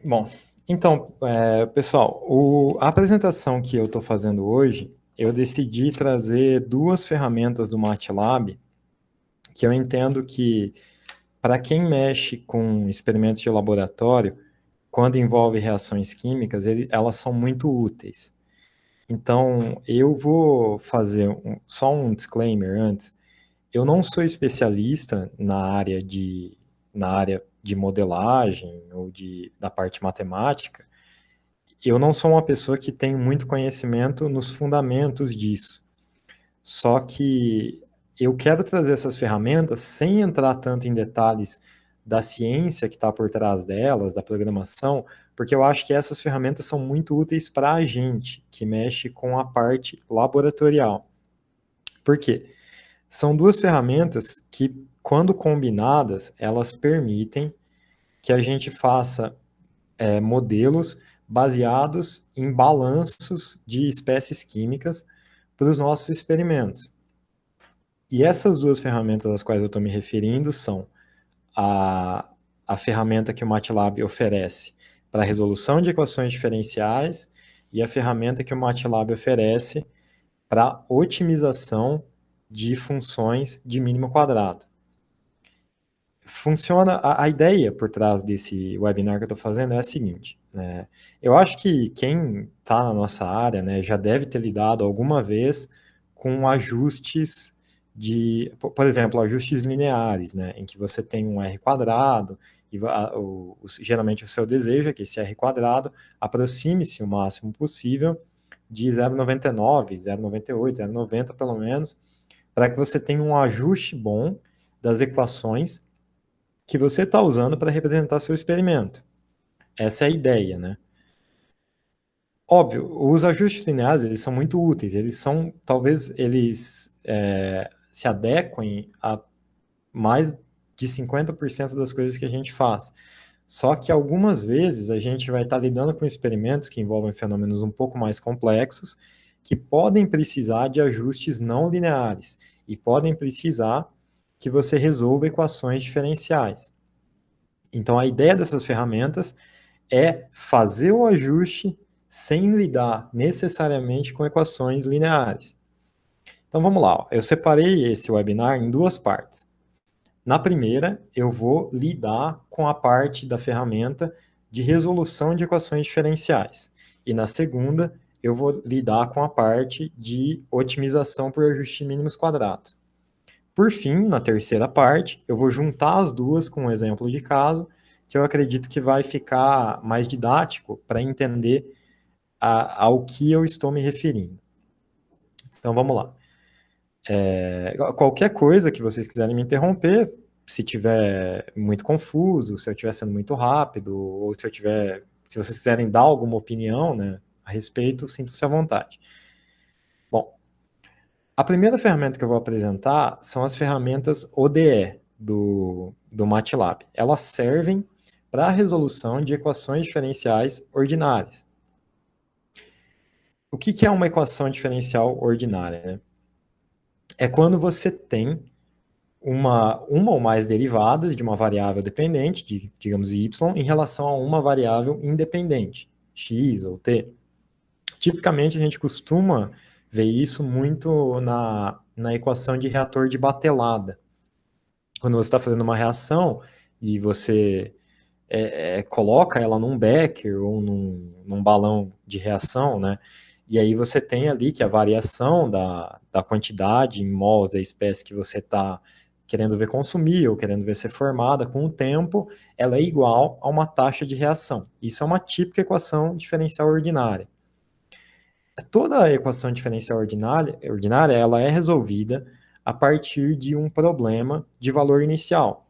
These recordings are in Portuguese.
Bom, então, pessoal, a apresentação que eu estou fazendo hoje, eu decidi trazer duas ferramentas do MATLAB que eu entendo que, para quem mexe com experimentos de laboratório, quando envolve reações químicas, elas são muito úteis. Então, eu vou fazer só um disclaimer antes. Eu não sou especialista na área de modelagem ou da parte matemática. Eu não sou uma pessoa que tem muito conhecimento nos fundamentos disso. Só que eu quero trazer essas ferramentas sem entrar tanto em detalhes da ciência que está por trás delas, da programação, porque eu acho que essas ferramentas são muito úteis para a gente que mexe com a parte laboratorial. Por quê? São duas ferramentas que, quando combinadas, elas permitem que a gente faça modelos baseados em balanços de espécies químicas para os nossos experimentos. E essas duas ferramentas às quais eu estou me referindo são a, a ferramenta que o MATLAB oferece para a resolução de equações diferenciais e a ferramenta que o MATLAB oferece para otimização de funções de mínimo quadrado. Funciona, a ideia por trás desse webinar que eu estou fazendo é a seguinte, né? Eu acho que quem está na nossa área, né, já deve ter lidado alguma vez com ajustes por exemplo, ajustes lineares, né, em que você tem um R quadrado e geralmente o seu desejo é que esse R quadrado aproxime-se o máximo possível de 0,99, 0,98, 0,90 pelo menos, para que você tenha um ajuste bom das equações que você está usando para representar seu experimento. Essa é a ideia, né? Óbvio, os ajustes lineares, eles são muito úteis, talvez eles se adequem a mais de 50% das coisas que a gente faz. Só que algumas vezes a gente vai estar lidando com experimentos que envolvem fenômenos um pouco mais complexos, que podem precisar de ajustes não lineares e podem precisar que você resolva equações diferenciais. Então, a ideia dessas ferramentas é fazer o ajuste sem lidar necessariamente com equações lineares. Então, vamos lá. Ó. Eu separei esse webinar em duas partes. Na primeira, eu vou lidar com a parte da ferramenta de resolução de equações diferenciais. E na segunda, eu vou lidar com a parte de otimização por ajuste mínimos quadrados. Por fim, na terceira parte, eu vou juntar as duas com um exemplo de caso, que eu acredito que vai ficar mais didático para entender ao que eu estou me referindo. Então, vamos lá. Qualquer coisa que vocês quiserem me interromper, se tiver muito confuso, se eu estiver sendo muito rápido, ou se vocês quiserem dar alguma opinião, né, a respeito, sintam-se à vontade. Bom, a primeira ferramenta que eu vou apresentar são as ferramentas ODE do MATLAB. Elas servem para a resolução de equações diferenciais ordinárias. O que é uma equação diferencial ordinária? Né? É quando você tem uma ou mais derivadas de uma variável dependente, digamos y, em relação a uma variável independente, x ou t. Tipicamente, a gente costuma ver isso muito na equação de reator de batelada. Quando você está fazendo uma reação e você coloca ela num becker ou num balão de reação, né? E aí você tem ali que a variação da quantidade em mols da espécie que você está querendo ver consumir ou querendo ver ser formada com o tempo, ela é igual a uma taxa de reação. Isso é uma típica equação diferencial ordinária. Toda a equação diferencial ordinária ela é resolvida a partir de um problema de valor inicial.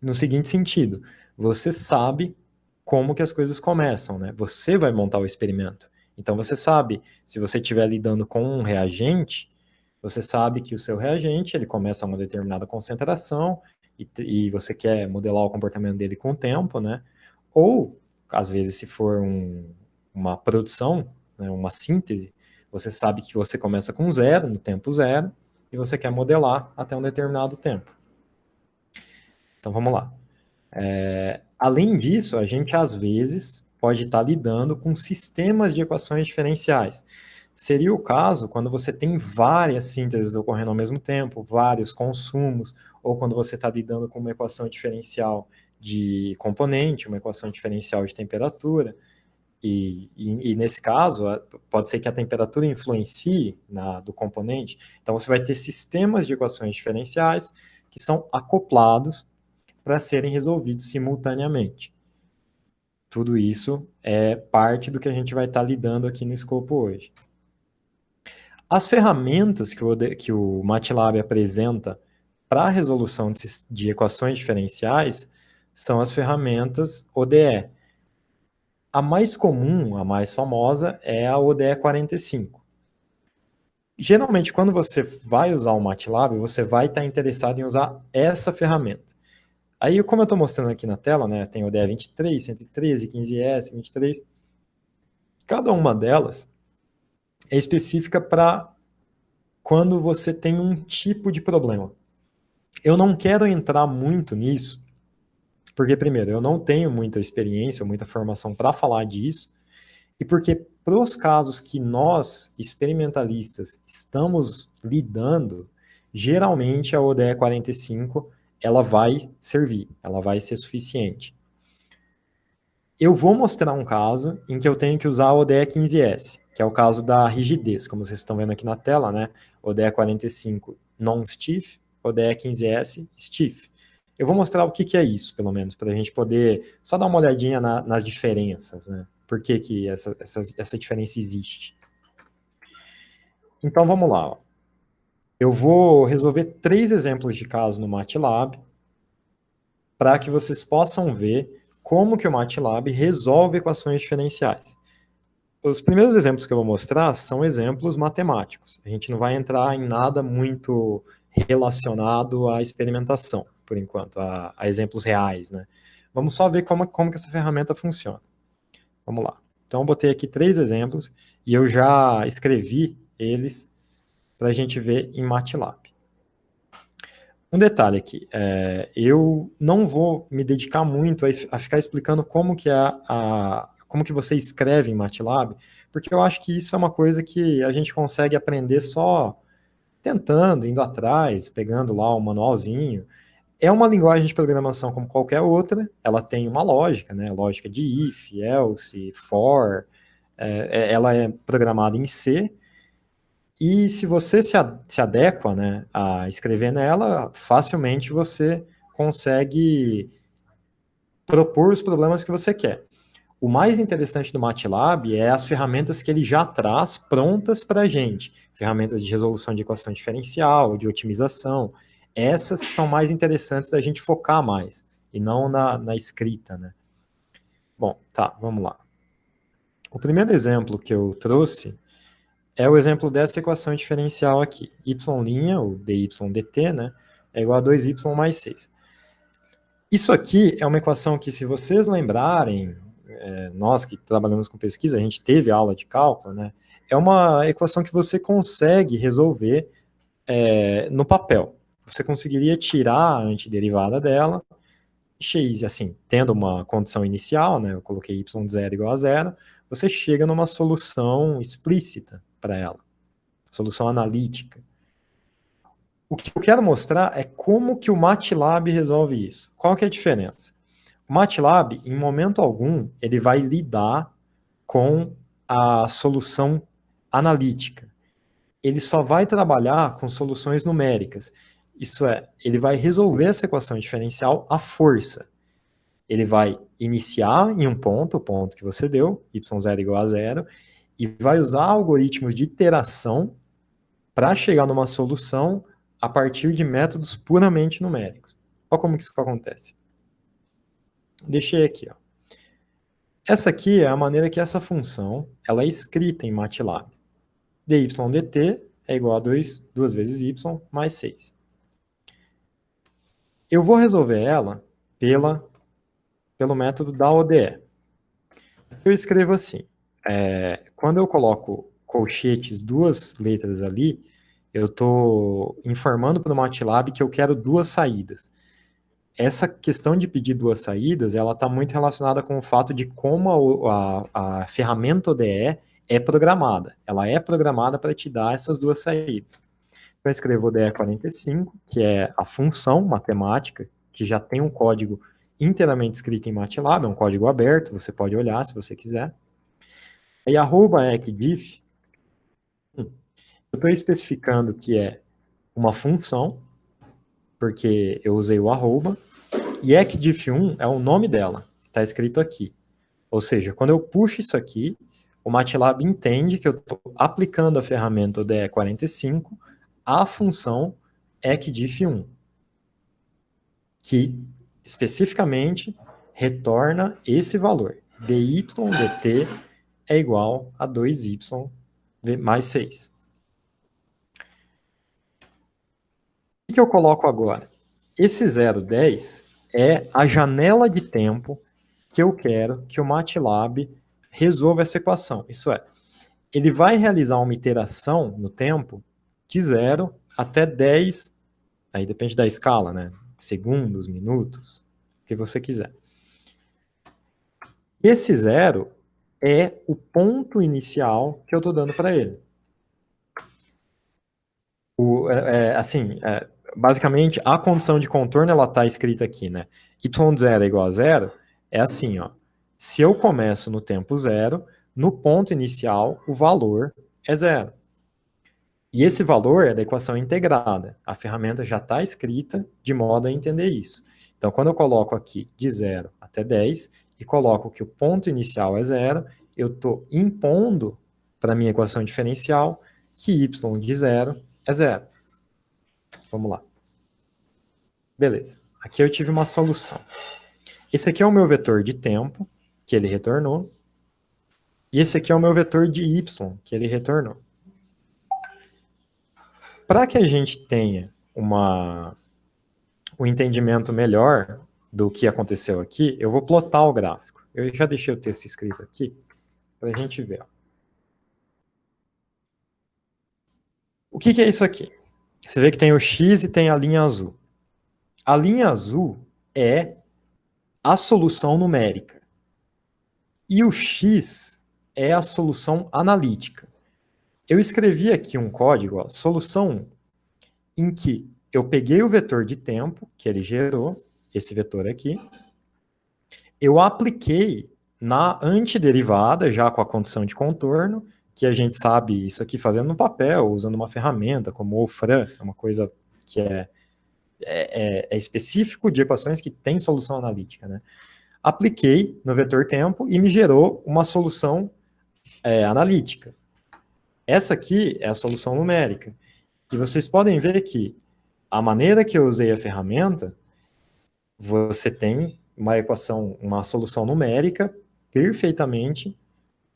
No seguinte sentido, você sabe como que as coisas começam, né? Você vai montar o experimento. Então você sabe, se você estiver lidando com um reagente, você sabe que o seu reagente ele começa a uma determinada concentração e você quer modelar o comportamento dele com o tempo, né? Ou, às vezes, se for uma produção, né, uma síntese, você sabe que você começa com zero, no tempo zero, e você quer modelar até um determinado tempo. Então vamos lá. Além disso, a gente às vezes pode estar lidando com sistemas de equações diferenciais. Seria o caso quando você tem várias sínteses ocorrendo ao mesmo tempo, vários consumos, ou quando você está lidando com uma equação diferencial de componente, uma equação diferencial de temperatura. E nesse caso, pode ser que a temperatura influencie do componente. Então, você vai ter sistemas de equações diferenciais que são acoplados para serem resolvidos simultaneamente. Tudo isso é parte do que a gente vai estar lidando aqui no escopo hoje. As ferramentas que o MATLAB apresenta para a resolução de equações diferenciais são as ferramentas ODE. A mais comum, a mais famosa, é a ODE 45. Geralmente, quando você vai usar o MATLAB, você vai estar interessado em usar essa ferramenta. Aí, como eu estou mostrando aqui na tela, né, tem ODE 23, 113, 15S, 23. Cada uma delas é específica para quando você tem um tipo de problema. Eu não quero entrar muito nisso, porque, primeiro, eu não tenho muita experiência ou muita formação para falar disso, e porque, para os casos que nós, experimentalistas, estamos lidando, geralmente a ODE 45 ela vai servir, ela vai ser suficiente. Eu vou mostrar um caso em que eu tenho que usar a ODE 15S, que é o caso da rigidez, como vocês estão vendo aqui na tela, né? ODE 45 non-stiff, ODE 15S stiff. Eu vou mostrar o que é isso, pelo menos, para a gente poder só dar uma olhadinha nas diferenças, né? Por que essa diferença existe. Então, vamos lá. Ó. Eu vou resolver 3 exemplos de caso no MATLAB para que vocês possam ver como que o MATLAB resolve equações diferenciais. Os primeiros exemplos que eu vou mostrar são exemplos matemáticos. A gente não vai entrar em nada muito relacionado à experimentação, por enquanto, a exemplos reais, né? Vamos só ver como que essa ferramenta funciona. Vamos lá. Então, eu botei aqui 3 exemplos e eu já escrevi eles para a gente ver em MATLAB. Um detalhe aqui, eu não vou me dedicar muito a ficar explicando como que como que você escreve em MATLAB, porque eu acho que isso é uma coisa que a gente consegue aprender só tentando, indo atrás, pegando lá o manualzinho. É uma linguagem de programação como qualquer outra, ela tem uma lógica, né? Lógica de if, else, for, ela é programada em C, e se você se adequa, né, a escrever nela, facilmente você consegue propor os problemas que você quer. O mais interessante do MATLAB é as ferramentas que ele já traz prontas para a gente. Ferramentas de resolução de equação diferencial, de otimização. Essas que são mais interessantes da gente focar mais, e não na escrita, né? Bom, tá, vamos lá. O primeiro exemplo que eu trouxe é o exemplo dessa equação diferencial aqui. Y', ou dy/dt, né, é igual a 2y mais 6. Isso aqui é uma equação que, se vocês lembrarem, nós que trabalhamos com pesquisa, a gente teve aula de cálculo, né, é uma equação que você consegue resolver no papel. Você conseguiria tirar a antiderivada dela, x, assim, tendo uma condição inicial, né, eu coloquei y de 0 igual a 0, você chega numa solução explícita para ela, solução analítica. O que eu quero mostrar é como que o MATLAB resolve isso. Qual que é a diferença? O MATLAB, em momento algum, ele vai lidar com a solução analítica. Ele só vai trabalhar com soluções numéricas. Isso é, ele vai resolver essa equação diferencial à força. Ele vai iniciar em um ponto, o ponto que você deu, y0 igual a 0, e vai usar algoritmos de iteração para chegar numa solução a partir de métodos puramente numéricos. Olha como que isso acontece. Deixei aqui. Ó. Essa aqui é a maneira que essa função ela é escrita em MATLAB. dy/dt é igual a 2 vezes y mais 6. Eu vou resolver ela pelo método da ODE. Eu escrevo assim. Quando eu coloco colchetes, 2 letras ali, eu estou informando para o MATLAB que eu quero 2 saídas. essa questão de pedir duas saídas, ela está muito relacionada com o fato de como a ferramenta ODE é programada. Ela é programada para te dar essas duas saídas. Então, eu escrevo ODE 45, que é a função matemática, que já tem um código inteiramente escrito em MATLAB, é um código aberto, você pode olhar se você quiser. E @ecdiff, eu estou especificando que é uma função, porque eu usei o arroba, e ecdiff1 é o nome dela, está escrito aqui. Ou seja, quando eu puxo isso aqui, o MATLAB entende que eu estou aplicando a ferramenta ODE45 à função ecdiff1, que especificamente retorna esse valor. dy dt é igual a 2y mais 6. O que eu coloco agora? Esse 0,10 é a janela de tempo que eu quero que o MATLAB resolva essa equação. Isso é, ele vai realizar uma iteração no tempo de 0 até 10, aí depende da escala, né? Segundos, minutos, o que você quiser. Esse 0 é o ponto inicial que eu estou dando para ele. Basicamente, a condição de contorno ela está escrita aqui, né? y0 é igual a 0, é assim, ó. Se eu começo no tempo 0, no ponto inicial, o valor é 0. E esse valor é da equação integrada. A ferramenta já está escrita de modo a entender isso. Então, quando eu coloco aqui de 0 até 10 e coloco que o ponto inicial é 0, eu estou impondo para a minha equação diferencial que y de 0 é 0. Vamos lá. Beleza. Aqui eu tive uma solução. Esse aqui é o meu vetor de tempo, que ele retornou. E esse aqui é o meu vetor de y, que ele retornou. Para que a gente tenha um entendimento melhor do que aconteceu aqui, eu vou plotar o gráfico. Eu já deixei o texto escrito aqui, para a gente ver. O que é isso aqui? Você vê que tem o x e tem a linha azul. A linha azul é a solução numérica. E o x é a solução analítica. Eu escrevi aqui um código, ó, solução 1, em que eu peguei o vetor de tempo que ele gerou, esse vetor aqui, eu apliquei na antiderivada, já com a condição de contorno, que a gente sabe isso aqui fazendo no papel, usando uma ferramenta como o Fran, é uma coisa que é específico de equações que tem solução analítica, né? Apliquei no vetor tempo e me gerou uma solução analítica. Essa aqui é a solução numérica. E vocês podem ver que a maneira que eu usei a ferramenta, você tem uma equação, uma solução numérica perfeitamente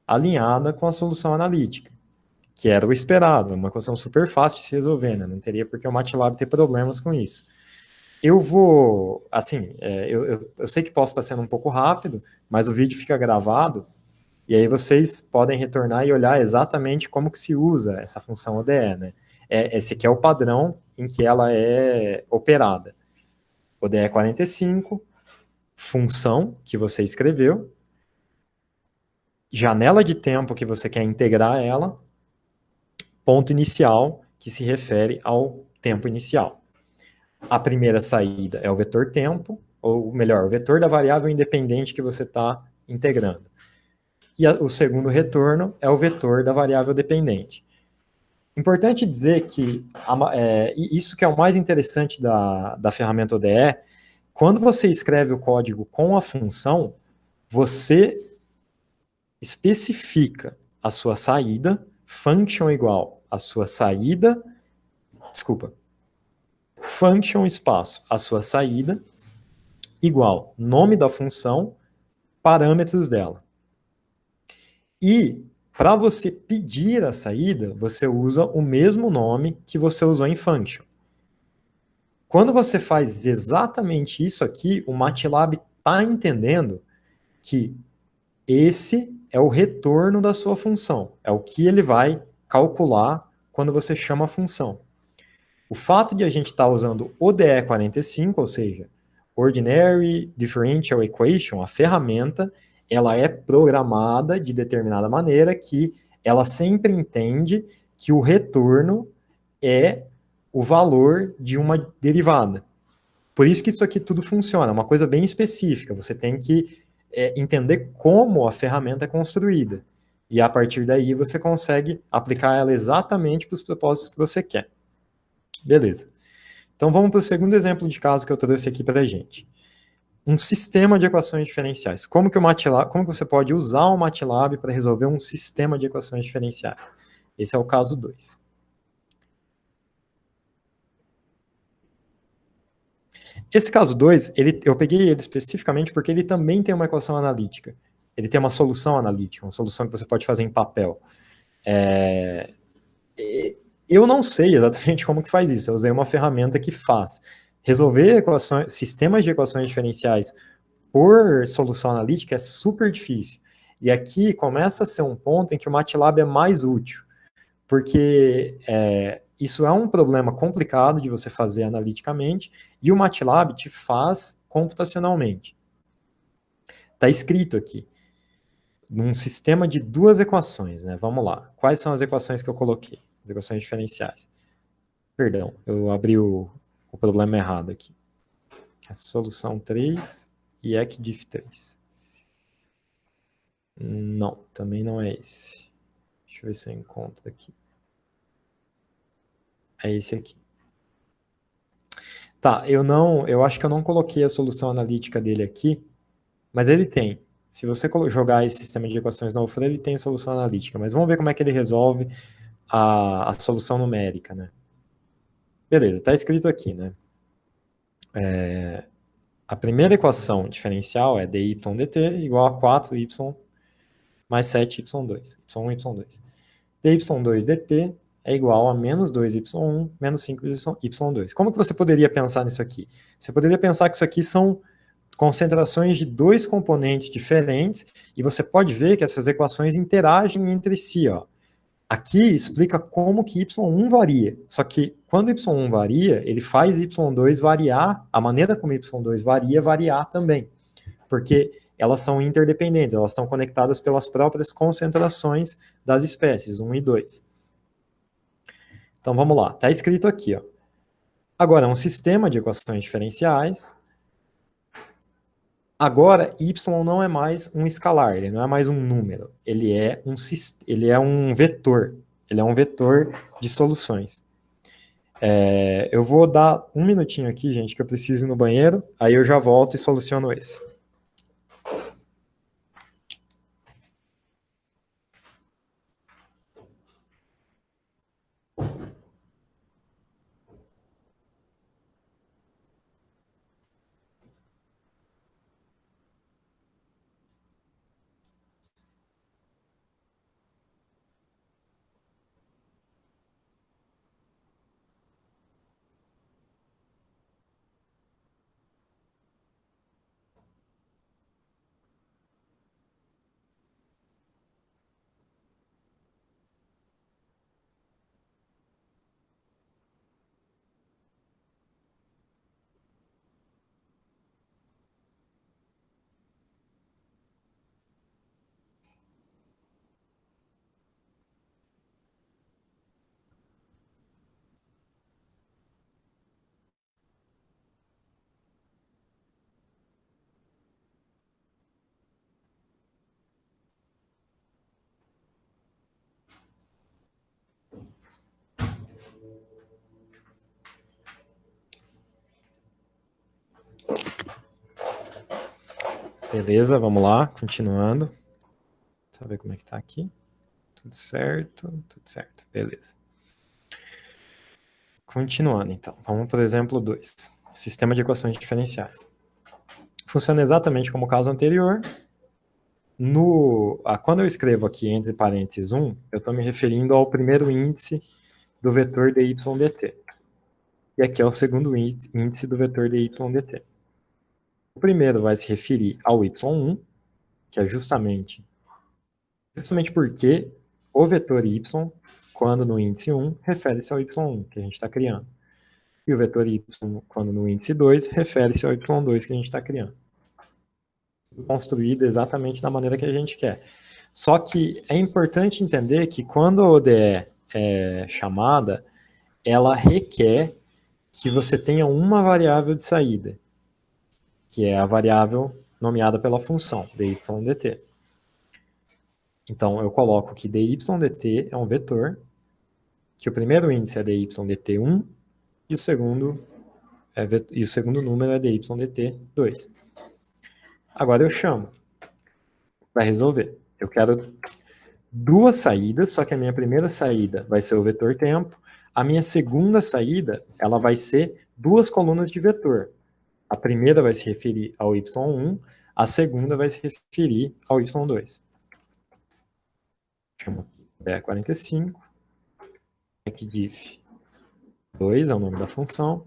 alinhada com a solução analítica, que era o esperado, uma equação super fácil de se resolver, né? Não teria por que o MATLAB ter problemas com isso. Eu vou, assim, eu sei que posso estar sendo um pouco rápido, mas o vídeo fica gravado, e aí vocês podem retornar e olhar exatamente como que se usa essa função ODE, né? Esse aqui é o padrão em que ela é operada. ODE 45, função que você escreveu, janela de tempo que você quer integrar ela, ponto inicial, que se refere ao tempo inicial. A primeira saída é o vetor tempo, ou melhor, o vetor da variável independente que você está integrando. E o segundo retorno é o vetor da variável dependente. Importante dizer que isso que é o mais interessante da ferramenta ODE, quando você escreve o código com a função, você especifica a sua saída, function igual a sua saída, function espaço a sua saída, igual nome da função, parâmetros dela. E para você pedir a saída, você usa o mesmo nome que você usou em function. Quando você faz exatamente isso aqui, o MATLAB está entendendo que esse é o retorno da sua função, é o que ele vai calcular quando você chama a função. O fato de a gente estar usando ODE 45, ou seja, Ordinary Differential Equation, a ferramenta, ela é programada de determinada maneira que ela sempre entende que o retorno é o valor de uma derivada. Por isso que isso aqui tudo funciona, é uma coisa bem específica. Você tem que entender como a ferramenta é construída. E a partir daí você consegue aplicar ela exatamente para os propósitos que você quer. Beleza. Então vamos para o segundo exemplo de caso que eu trouxe aqui para a gente. Um sistema de equações diferenciais. Como que você pode usar o MATLAB para resolver um sistema de equações diferenciais? Esse é o caso 2. Esse caso 2, eu peguei ele especificamente porque ele também tem uma equação analítica. Ele tem uma solução analítica, uma solução que você pode fazer em papel. Eu não sei exatamente como que faz isso. Eu usei uma ferramenta que faz. Resolver sistemas de equações diferenciais por solução analítica é super difícil. E aqui começa a ser um ponto em que o MATLAB é mais útil, porque isso é um problema complicado de você fazer analiticamente, e o MATLAB te faz computacionalmente. Está escrito aqui, num sistema de duas equações, né? Vamos lá. Quais são as equações que eu coloquei? As equações diferenciais. Perdão, eu abri o problema errado aqui. A solução 3 e ECDIF 3. Não, também não é esse. Deixa eu ver se eu encontro aqui. É esse aqui. Tá, eu acho que eu não coloquei a solução analítica dele aqui, mas ele tem. Se você jogar esse sistema de equações no Alfredo, ele tem solução analítica, mas vamos ver como é que ele resolve a solução numérica, né? Beleza, tá escrito aqui, né? A primeira equação diferencial é dy dt igual a 4y mais 7y2, y1 e y2. dy2 dt é igual a menos 2y1 menos 5y2. Como que você poderia pensar nisso aqui? Você poderia pensar que isso aqui são concentrações de dois componentes diferentes, e você pode ver que essas equações interagem entre si, ó. Aqui explica como que y1 varia. Só que quando y1 varia, ele faz y2 variar, a maneira como y2 varia, variar também. Porque elas são interdependentes, elas estão conectadas pelas próprias concentrações das espécies, 1 e 2. Então vamos lá, está escrito aqui, ó. Agora, um sistema de equações diferenciais. Agora, y não é mais um escalar, ele não é mais um número, ele é um vetor. Ele é um vetor de soluções. Eu vou dar um minutinho aqui, gente, que eu preciso ir no banheiro, aí eu já volto e soluciono esse. Beleza, vamos lá, continuando. Deixa eu ver como é que tá aqui. Tudo certo, beleza. Continuando, então. Vamos para o exemplo 2. Sistema de equações diferenciais. Funciona exatamente como o caso anterior. Quando eu escrevo aqui entre parênteses 1, eu estou me referindo ao primeiro índice do vetor dy dt. E aqui é o segundo índice do vetor dy dt. O primeiro vai se referir ao y1, que é justamente porque o vetor y, quando no índice 1, refere-se ao y1 que a gente está criando. E o vetor y, quando no índice 2, refere-se ao y2 que a gente está criando. Construído exatamente da maneira que a gente quer. Só que é importante entender que quando a ODE é chamada, ela requer que você tenha uma variável de saída, que é a variável nomeada pela função, dy/dt. Então, eu coloco que dy/dt é um vetor, que o primeiro índice é dy/dt1 e o segundo número é dy/dt2. Agora eu chamo para resolver. Eu quero duas saídas, só que a minha primeira saída vai ser o vetor tempo, a minha segunda saída ela vai ser duas colunas de vetor. A primeira vai se referir ao y1, a segunda vai se referir ao y2. Chamo aqui 45, diff 2 é o nome da função.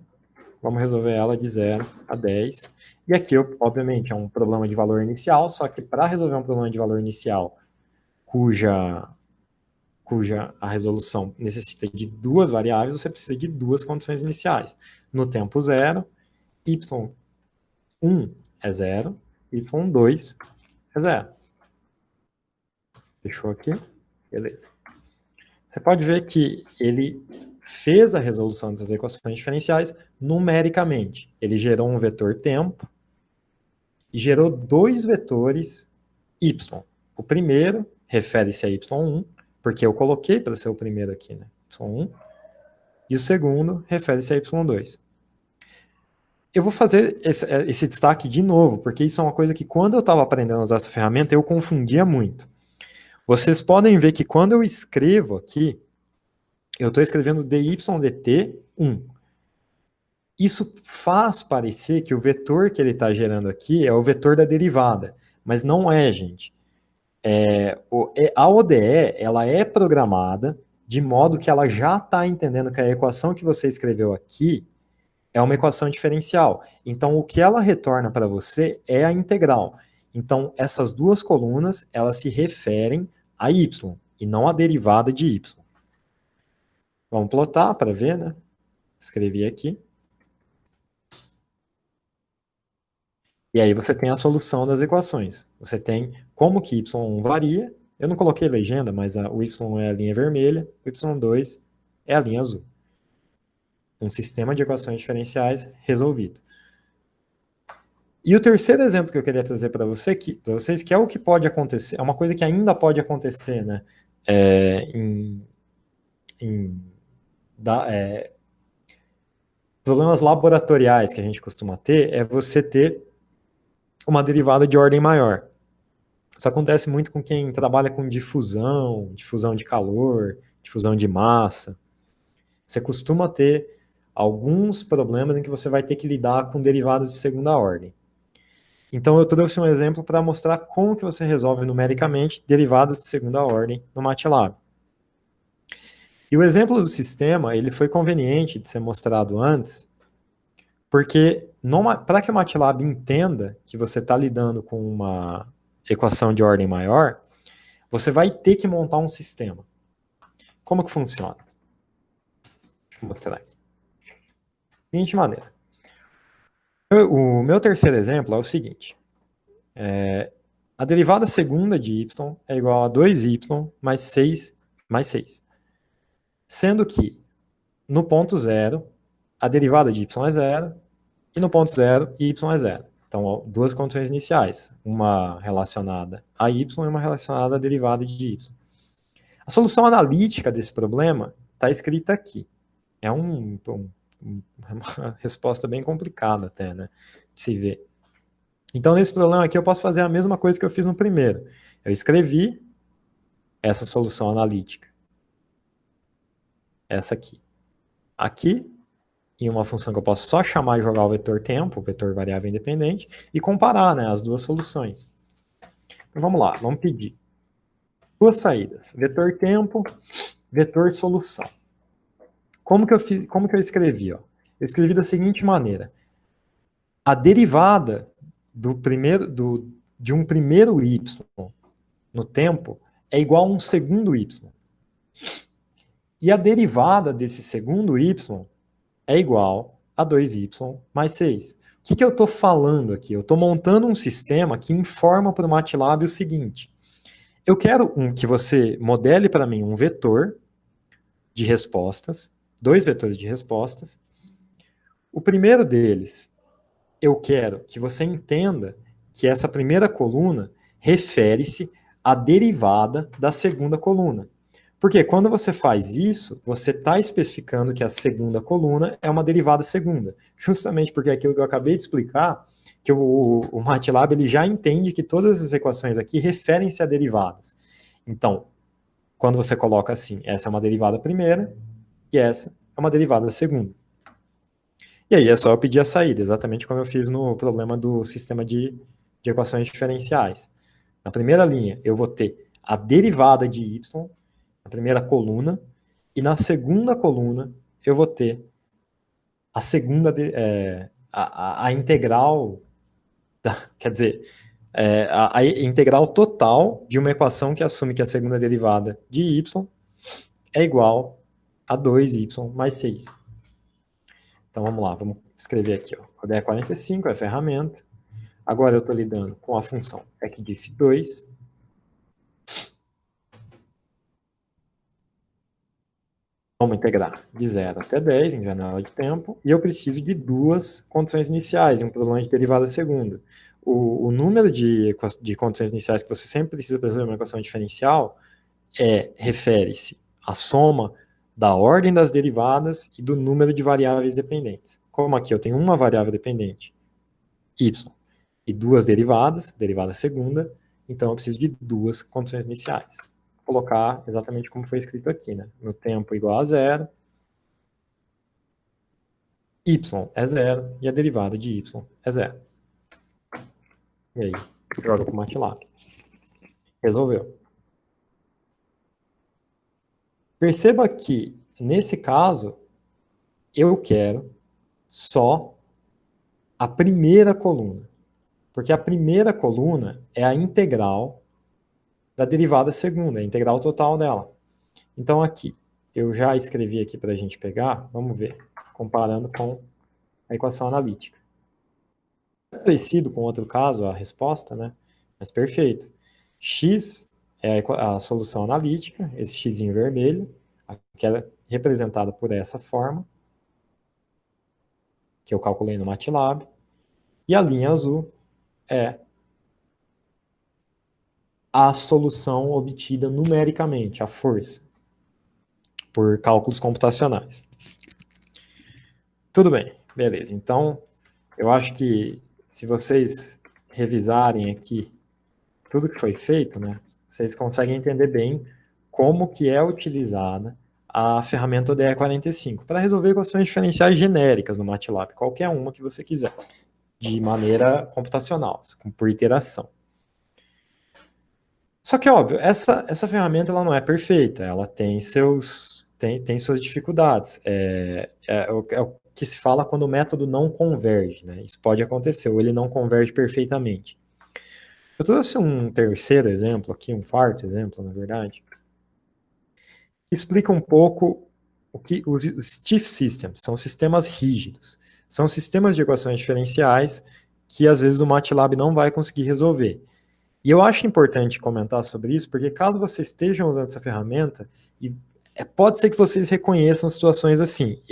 Vamos resolver ela de 0 a 10. E aqui, obviamente, é um problema de valor inicial, só que para resolver um problema de valor inicial cuja a resolução necessita de duas variáveis, você precisa de duas condições iniciais. No tempo 0, y1 é 0, y2 é 0. Fechou aqui? Beleza. Você pode ver que ele fez a resolução dessas equações diferenciais numericamente. Ele gerou um vetor tempo e gerou dois vetores y. O primeiro refere-se a y1, porque eu coloquei para ser o primeiro aqui, né? y1. E o segundo refere-se a y2. Eu vou fazer esse destaque de novo, porque isso é uma coisa que quando eu estava aprendendo a usar essa ferramenta, eu confundia muito. Vocês podem ver que quando eu escrevo aqui, eu estou escrevendo dy/dt1. Isso faz parecer que o vetor que ele está gerando aqui é o vetor da derivada, mas não é, gente. A ODE ela é programada de modo que ela já está entendendo que a equação que você escreveu aqui é uma equação diferencial. Então, o que ela retorna para você é a integral. Então, essas duas colunas, elas se referem a y, e não a derivada de y. Vamos plotar para ver, né? Escrevi aqui. E aí você tem a solução das equações. Você tem como que y1 varia. Eu não coloquei legenda, mas o y1 é a linha vermelha, o y2 é a linha azul. Um sistema de equações diferenciais resolvido. E o terceiro exemplo que eu queria trazer para vocês, que é o que pode acontecer, é uma coisa que ainda pode acontecer, né? Problemas laboratoriais que a gente costuma ter é você ter uma derivada de ordem maior. Isso acontece muito com quem trabalha com difusão de calor, difusão de massa. Você costuma ter alguns problemas em que você vai ter que lidar com derivadas de segunda ordem. Então eu trouxe um exemplo para mostrar como que você resolve numericamente derivadas de segunda ordem no MATLAB. E o exemplo do sistema, ele foi conveniente de ser mostrado antes, porque para que o MATLAB entenda que você está lidando com uma equação de ordem maior, você vai ter que montar um sistema. Como que funciona? Deixa eu mostrar aqui. Seguinte maneira. O meu terceiro exemplo é o seguinte. A derivada segunda de y é igual a 2y mais 6 mais 6. Sendo que, no ponto 0, a derivada de y é 0, e no ponto 0, y é 0. Então, duas condições iniciais, uma relacionada a y e uma relacionada à derivada de y. A solução analítica desse problema está escrita aqui. É uma resposta bem complicada até, né, de se ver. Então, nesse problema aqui, eu posso fazer a mesma coisa que eu fiz no primeiro. Eu escrevi essa solução analítica. Essa aqui. Aqui, em uma função que eu posso só chamar e jogar o vetor tempo, o vetor variável independente, e comparar, né, as duas soluções. Então, vamos lá, vamos pedir. Duas saídas, vetor tempo, vetor solução. Como que eu escrevi? Ó? Eu escrevi da seguinte maneira. A derivada de um primeiro y no tempo é igual a um segundo y. E a derivada desse segundo y é igual a 2y mais 6. O que eu estou falando aqui? Eu estou montando um sistema que informa para o MATLAB o seguinte. Eu quero que você modele para mim um vetor de respostas, 2 vetores de respostas. O primeiro deles, eu quero que você entenda que essa primeira coluna refere-se à derivada da segunda coluna. Porque quando você faz isso, você está especificando que a segunda coluna é uma derivada segunda. Justamente porque é aquilo que eu acabei de explicar, que o MATLAB ele já entende que todas as equações aqui referem-se a derivadas. Então, quando você coloca assim, essa é uma derivada primeira e essa é uma derivada segunda. E aí é só eu pedir a saída, exatamente como eu fiz no problema do sistema de equações diferenciais. Na primeira linha, eu vou ter a derivada de y, na primeira coluna, e na segunda coluna, eu vou ter a segunda, a integral, quer dizer, a integral total de uma equação que assume que a segunda derivada de y é igual a 2y mais 6. Então vamos lá, vamos escrever aqui. O DE 45 é a ferramenta. Agora eu estou lidando com a função ecdif2. Vamos integrar de 0 até 10 em janela de tempo. E eu preciso de duas condições iniciais, um problema de derivada segunda. O número de condições iniciais que você sempre precisa para resolver uma equação diferencial refere-se à soma da ordem das derivadas e do número de variáveis dependentes. Como aqui eu tenho uma variável dependente, y, e duas derivadas, derivada segunda, então eu preciso de duas condições iniciais. Vou colocar exatamente como foi escrito aqui, né? No tempo igual a zero, y é zero e a derivada de y é zero. E aí, joga com o MATLAB. Resolveu. Perceba que, nesse caso, eu quero só a primeira coluna. Porque a primeira coluna é a integral da derivada segunda, a integral total dela. Então aqui, eu já escrevi aqui para a gente pegar, vamos ver, comparando com a equação analítica. É parecido com outro caso, a resposta, né? Mas perfeito. X é a solução analítica, esse x em vermelho, que é representada por essa forma, que eu calculei no MATLAB, e a linha azul é a solução obtida numericamente, a força, por cálculos computacionais. Tudo bem, beleza. Então, eu acho que se vocês revisarem aqui tudo que foi feito, né, vocês conseguem entender bem como que é utilizada a ferramenta DE45 para resolver equações diferenciais genéricas no MATLAB, qualquer uma que você quiser, de maneira computacional, por iteração. Só que, óbvio, essa ferramenta ela não é perfeita, ela tem tem suas dificuldades. É o que se fala quando o método não converge, né? Isso pode acontecer, ou ele não converge perfeitamente. Eu trouxe um terceiro exemplo aqui, um quarto exemplo, na verdade, que explica um pouco o que os stiff systems são sistemas rígidos. São sistemas de equações diferenciais que, às vezes, o MATLAB não vai conseguir resolver. E eu acho importante comentar sobre isso, porque caso vocês estejam usando essa ferramenta, pode ser que vocês reconheçam situações assim.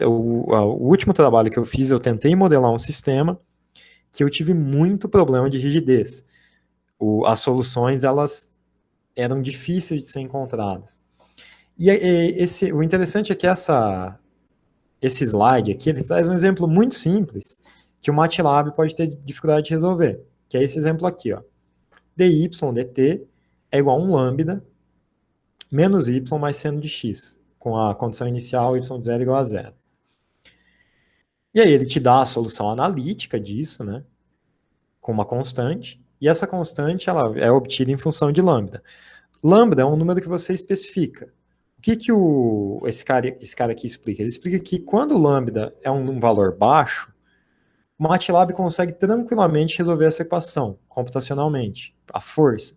O último trabalho que eu fiz, eu tentei modelar um sistema que eu tive muito problema de rigidez. As soluções, elas eram difíceis de ser encontradas. O interessante é que esse slide aqui, ele traz um exemplo muito simples, que o MATLAB pode ter dificuldade de resolver, que é esse exemplo aqui, ó. dy dt é igual a um lambda menos y mais seno de x, com a condição inicial y de 0 igual a 0. E aí ele te dá a solução analítica disso, né, com uma constante, e essa constante ela é obtida em função de lambda. Lambda é um número que você especifica. O que esse cara aqui explica? Ele explica que quando lambda é um valor baixo, o MATLAB consegue tranquilamente resolver essa equação, computacionalmente, a força.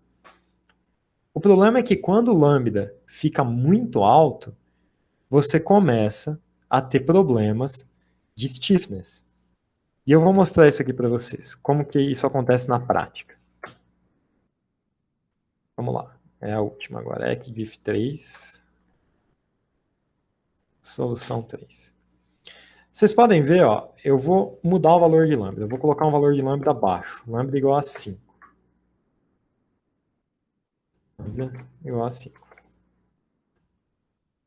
O problema é que quando o lambda fica muito alto, você começa a ter problemas de stiffness. E eu vou mostrar isso aqui para vocês, como que isso acontece na prática. Vamos lá, é a última agora, ECDIF 3, solução 3. Vocês podem ver, ó, eu vou mudar o valor de lambda, eu vou colocar um valor de lambda baixo, lambda igual a 5. Lambda igual a 5.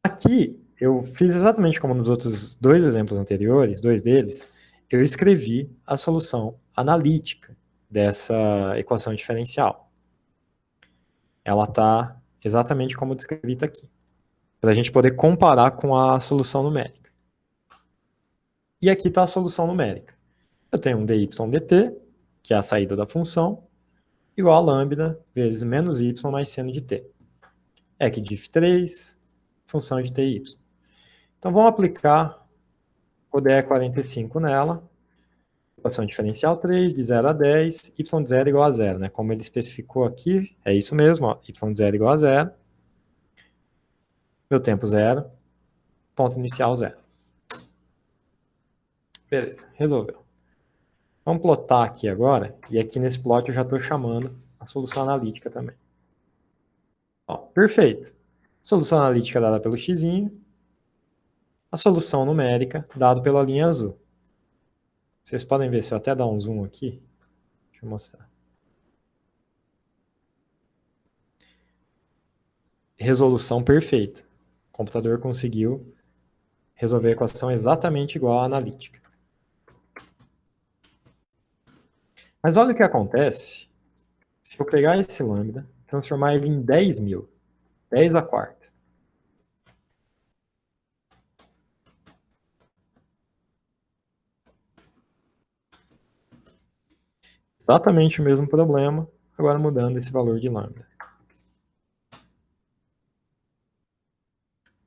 Aqui, eu fiz exatamente como nos outros dois exemplos anteriores, dois deles, eu escrevi a solução analítica dessa equação diferencial. Ela está exatamente como descrita aqui, para a gente poder comparar com a solução numérica. E aqui está a solução numérica. Eu tenho um dy dt, que é a saída da função, igual a lambda vezes menos y mais seno de t. ECDIF 3, função de ty. Então, vamos aplicar o DE 45 nela, equação diferencial 3, de 0 a 10, y de 0 igual a 0, né? Como ele especificou aqui, é isso mesmo, ó, y de 0 igual a 0, meu tempo 0, ponto inicial 0. Beleza, resolveu. Vamos plotar aqui agora, e aqui nesse plot eu já estou chamando a solução analítica também. Ó, perfeito. Solução analítica dada pelo x, a solução numérica dada pela linha azul. Vocês podem ver, se eu até dar um zoom aqui, deixa eu mostrar. Resolução perfeita. O computador conseguiu resolver a equação exatamente igual à analítica. Mas olha o que acontece se eu pegar esse lambda, transformar ele em 10.000, 10 a quarta. Exatamente o mesmo problema, agora mudando esse valor de lambda.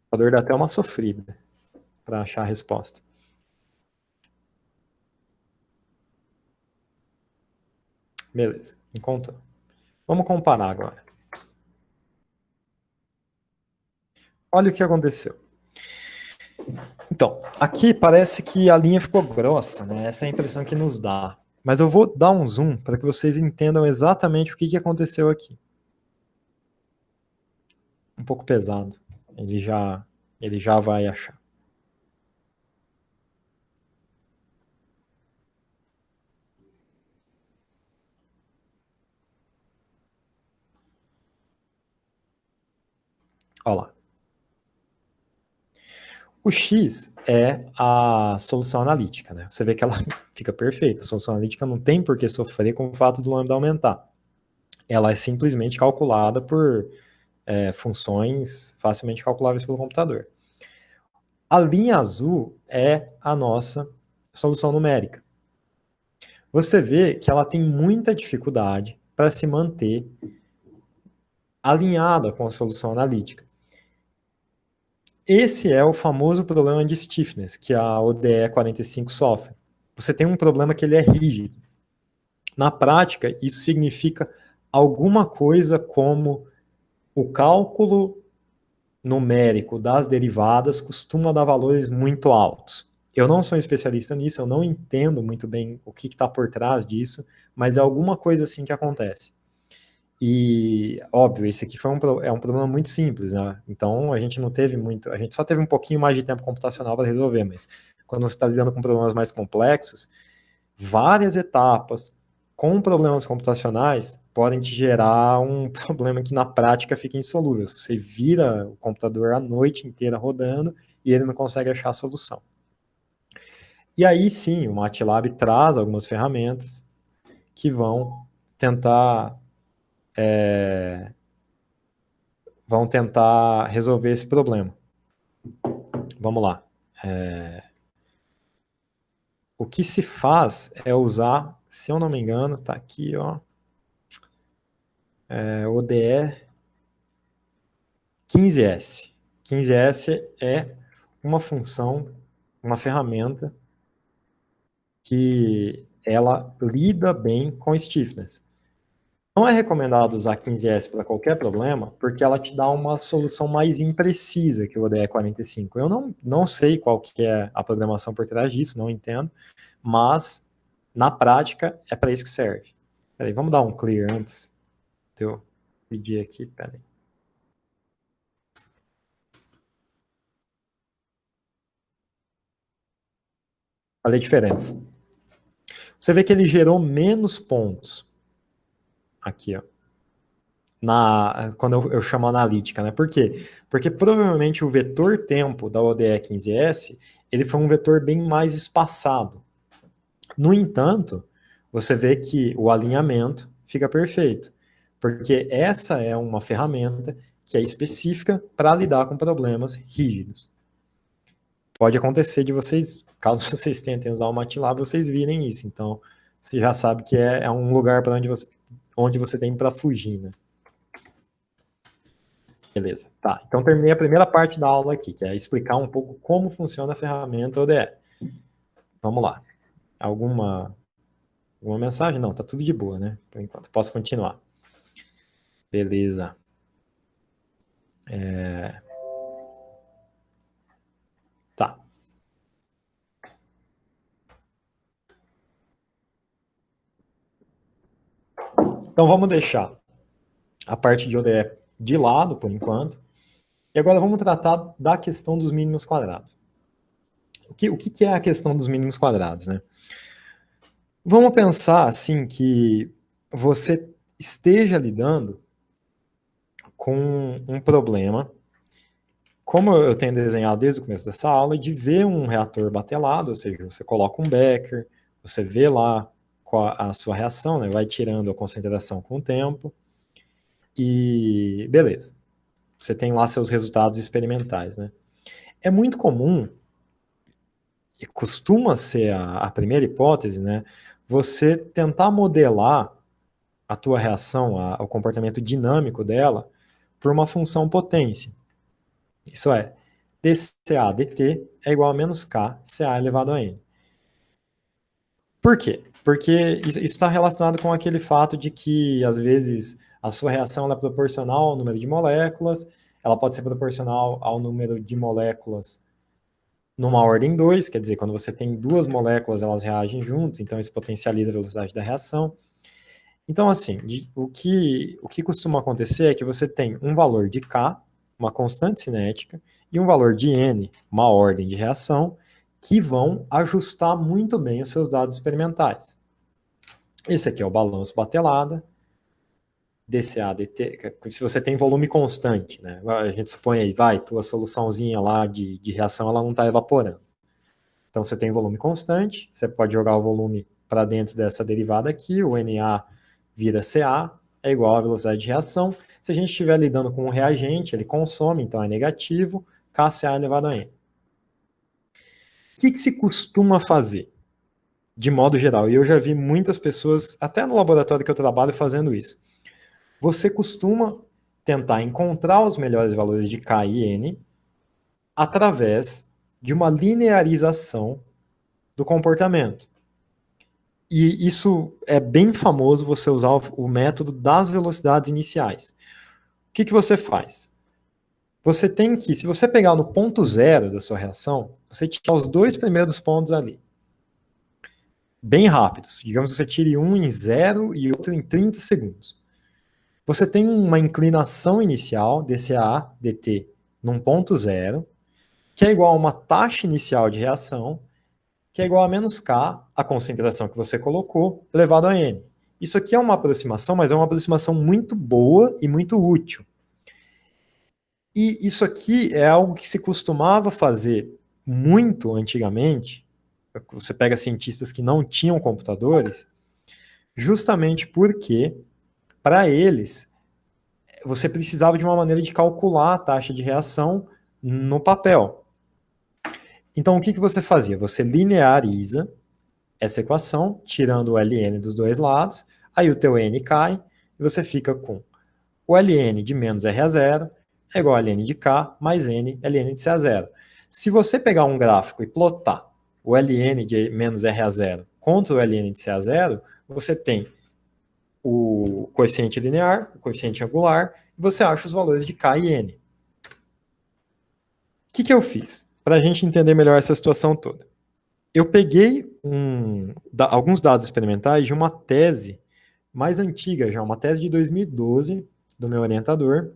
O computador dá até uma sofrida para achar a resposta. Beleza, encontrou. Vamos comparar agora. Olha o que aconteceu. Então, aqui parece que a linha ficou grossa, né? Essa é a impressão que nos dá. Mas eu vou dar um zoom para que vocês entendam exatamente o que aconteceu aqui. Um pouco pesado. Ele já vai achar. Olha lá. O X é a solução analítica, né? Você vê que ela fica perfeita. A solução analítica não tem por que sofrer com o fato do lambda aumentar. Ela é simplesmente calculada por funções facilmente calculáveis pelo computador. A linha azul é a nossa solução numérica. Você vê que ela tem muita dificuldade para se manter alinhada com a solução analítica. Esse é o famoso problema de stiffness que a ODE 45 sofre. Você tem um problema que ele é rígido. Na prática, isso significa alguma coisa como o cálculo numérico das derivadas costuma dar valores muito altos. Eu não sou um especialista nisso, eu não entendo muito bem o que está por trás disso, mas é alguma coisa assim que acontece. E, óbvio, esse aqui é um problema muito simples, né? Então, a gente não teve muito, a gente só teve um pouquinho mais de tempo computacional para resolver, mas quando você está lidando com problemas mais complexos, várias etapas com problemas computacionais podem te gerar um problema que na prática fica insolúvel. Você vira o computador a noite inteira rodando e ele não consegue achar a solução. E aí sim, o MATLAB traz algumas ferramentas que vão tentar resolver esse problema. Vamos lá. O que se faz é usar, se eu não me engano, tá aqui, ó, ODE 15S. 15S é uma função, uma ferramenta que ela lida bem com stiffness. Não é recomendado usar 15S para qualquer problema, porque ela te dá uma solução mais imprecisa que o ODE 45. Eu não sei qual que é a programação por trás disso, não entendo, mas na prática é para isso que serve. Peraí, vamos dar um clear antes de eu pedir aqui, peraí. Olha a diferença. Você vê que ele gerou menos pontos aqui, ó. Quando eu chamo analítica, né? Por quê? Porque provavelmente o vetor tempo da ODE 15S ele foi um vetor bem mais espaçado. No entanto, você vê que o alinhamento fica perfeito, porque essa é uma ferramenta que é específica para lidar com problemas rígidos. Pode acontecer de vocês, caso vocês tentem usar o MATLAB, vocês virem isso. Então, você já sabe que é um lugar para onde você tem para fugir, né? Beleza. Tá. Então, terminei a primeira parte da aula aqui, que é explicar um pouco como funciona a ferramenta ODE. Vamos lá. Alguma mensagem? Não, tá tudo de boa, né? Por enquanto. Posso continuar. Beleza. Tá. Então, vamos deixar a parte de ODE de lado, por enquanto. E agora vamos tratar da questão dos mínimos quadrados. O que é a questão dos mínimos quadrados, né? Vamos pensar, assim, que você esteja lidando com um problema, como eu tenho desenhado desde o começo dessa aula, de ver um reator batelado, ou seja, você coloca um becker, você vê lá qual a sua reação, né? Vai tirando a concentração com o tempo, e beleza. Você tem lá seus resultados experimentais, né? É muito comum, e costuma ser a primeira hipótese, né? Você tentar modelar a tua reação, o comportamento dinâmico dela, por uma função potência. Isso é, dCA dt é igual a menos K CA elevado a N. Por quê? Porque isso está relacionado com aquele fato de que, às vezes, a sua reação é proporcional ao número de moléculas, ela pode ser proporcional ao número de moléculas numa ordem 2, quer dizer, quando você tem duas moléculas, elas reagem juntas, então isso potencializa a velocidade da reação. Então, assim, o que costuma acontecer é que você tem um valor de K, uma constante cinética, e um valor de N, uma ordem de reação, que vão ajustar muito bem os seus dados experimentais. Esse aqui é o balanço batelada, dCA, dt, se você tem volume constante, né? A gente supõe aí, tua soluçãozinha lá de reação, ela não está evaporando. Então, você tem volume constante, você pode jogar o volume para dentro dessa derivada aqui, o Na vira Ca, é igual à velocidade de reação. Se a gente estiver lidando com um reagente, ele consome, então é negativo, KCa elevado a N. O que se costuma fazer, de modo geral? E eu já vi muitas pessoas, até no laboratório que eu trabalho, fazendo isso. Você costuma tentar encontrar os melhores valores de K e N através de uma linearização do comportamento. E isso é bem famoso, você usar o método das velocidades iniciais. O que você faz? Você tem que, se você pegar no ponto zero da sua reação, você tira os dois primeiros pontos ali. Bem rápidos. Digamos que você tire um em 0 e outro em 30 segundos. Você tem uma inclinação inicial, dCA, dt, num ponto zero, que é igual a uma taxa inicial de reação, que é igual a menos K, a concentração que você colocou, elevado a N. Isso aqui é uma aproximação, mas é uma aproximação muito boa e muito útil. E isso aqui é algo que se costumava fazer muito antigamente. Você pega cientistas que não tinham computadores, justamente porque, para eles, você precisava de uma maneira de calcular a taxa de reação no papel. Então, o que você fazia? Você lineariza essa equação, tirando o ln dos dois lados, aí o teu n cai, e você fica com o ln de menos r a zero é igual a ln de k mais n ln de c a zero. Se você pegar um gráfico e plotar o ln de menos r a zero contra o ln de c a zero, você tem o coeficiente linear, o coeficiente angular, e você acha os valores de K e N. O que eu fiz? Para a gente entender melhor essa situação toda. Eu peguei alguns dados experimentais de uma tese mais antiga já, uma tese de 2012, do meu orientador,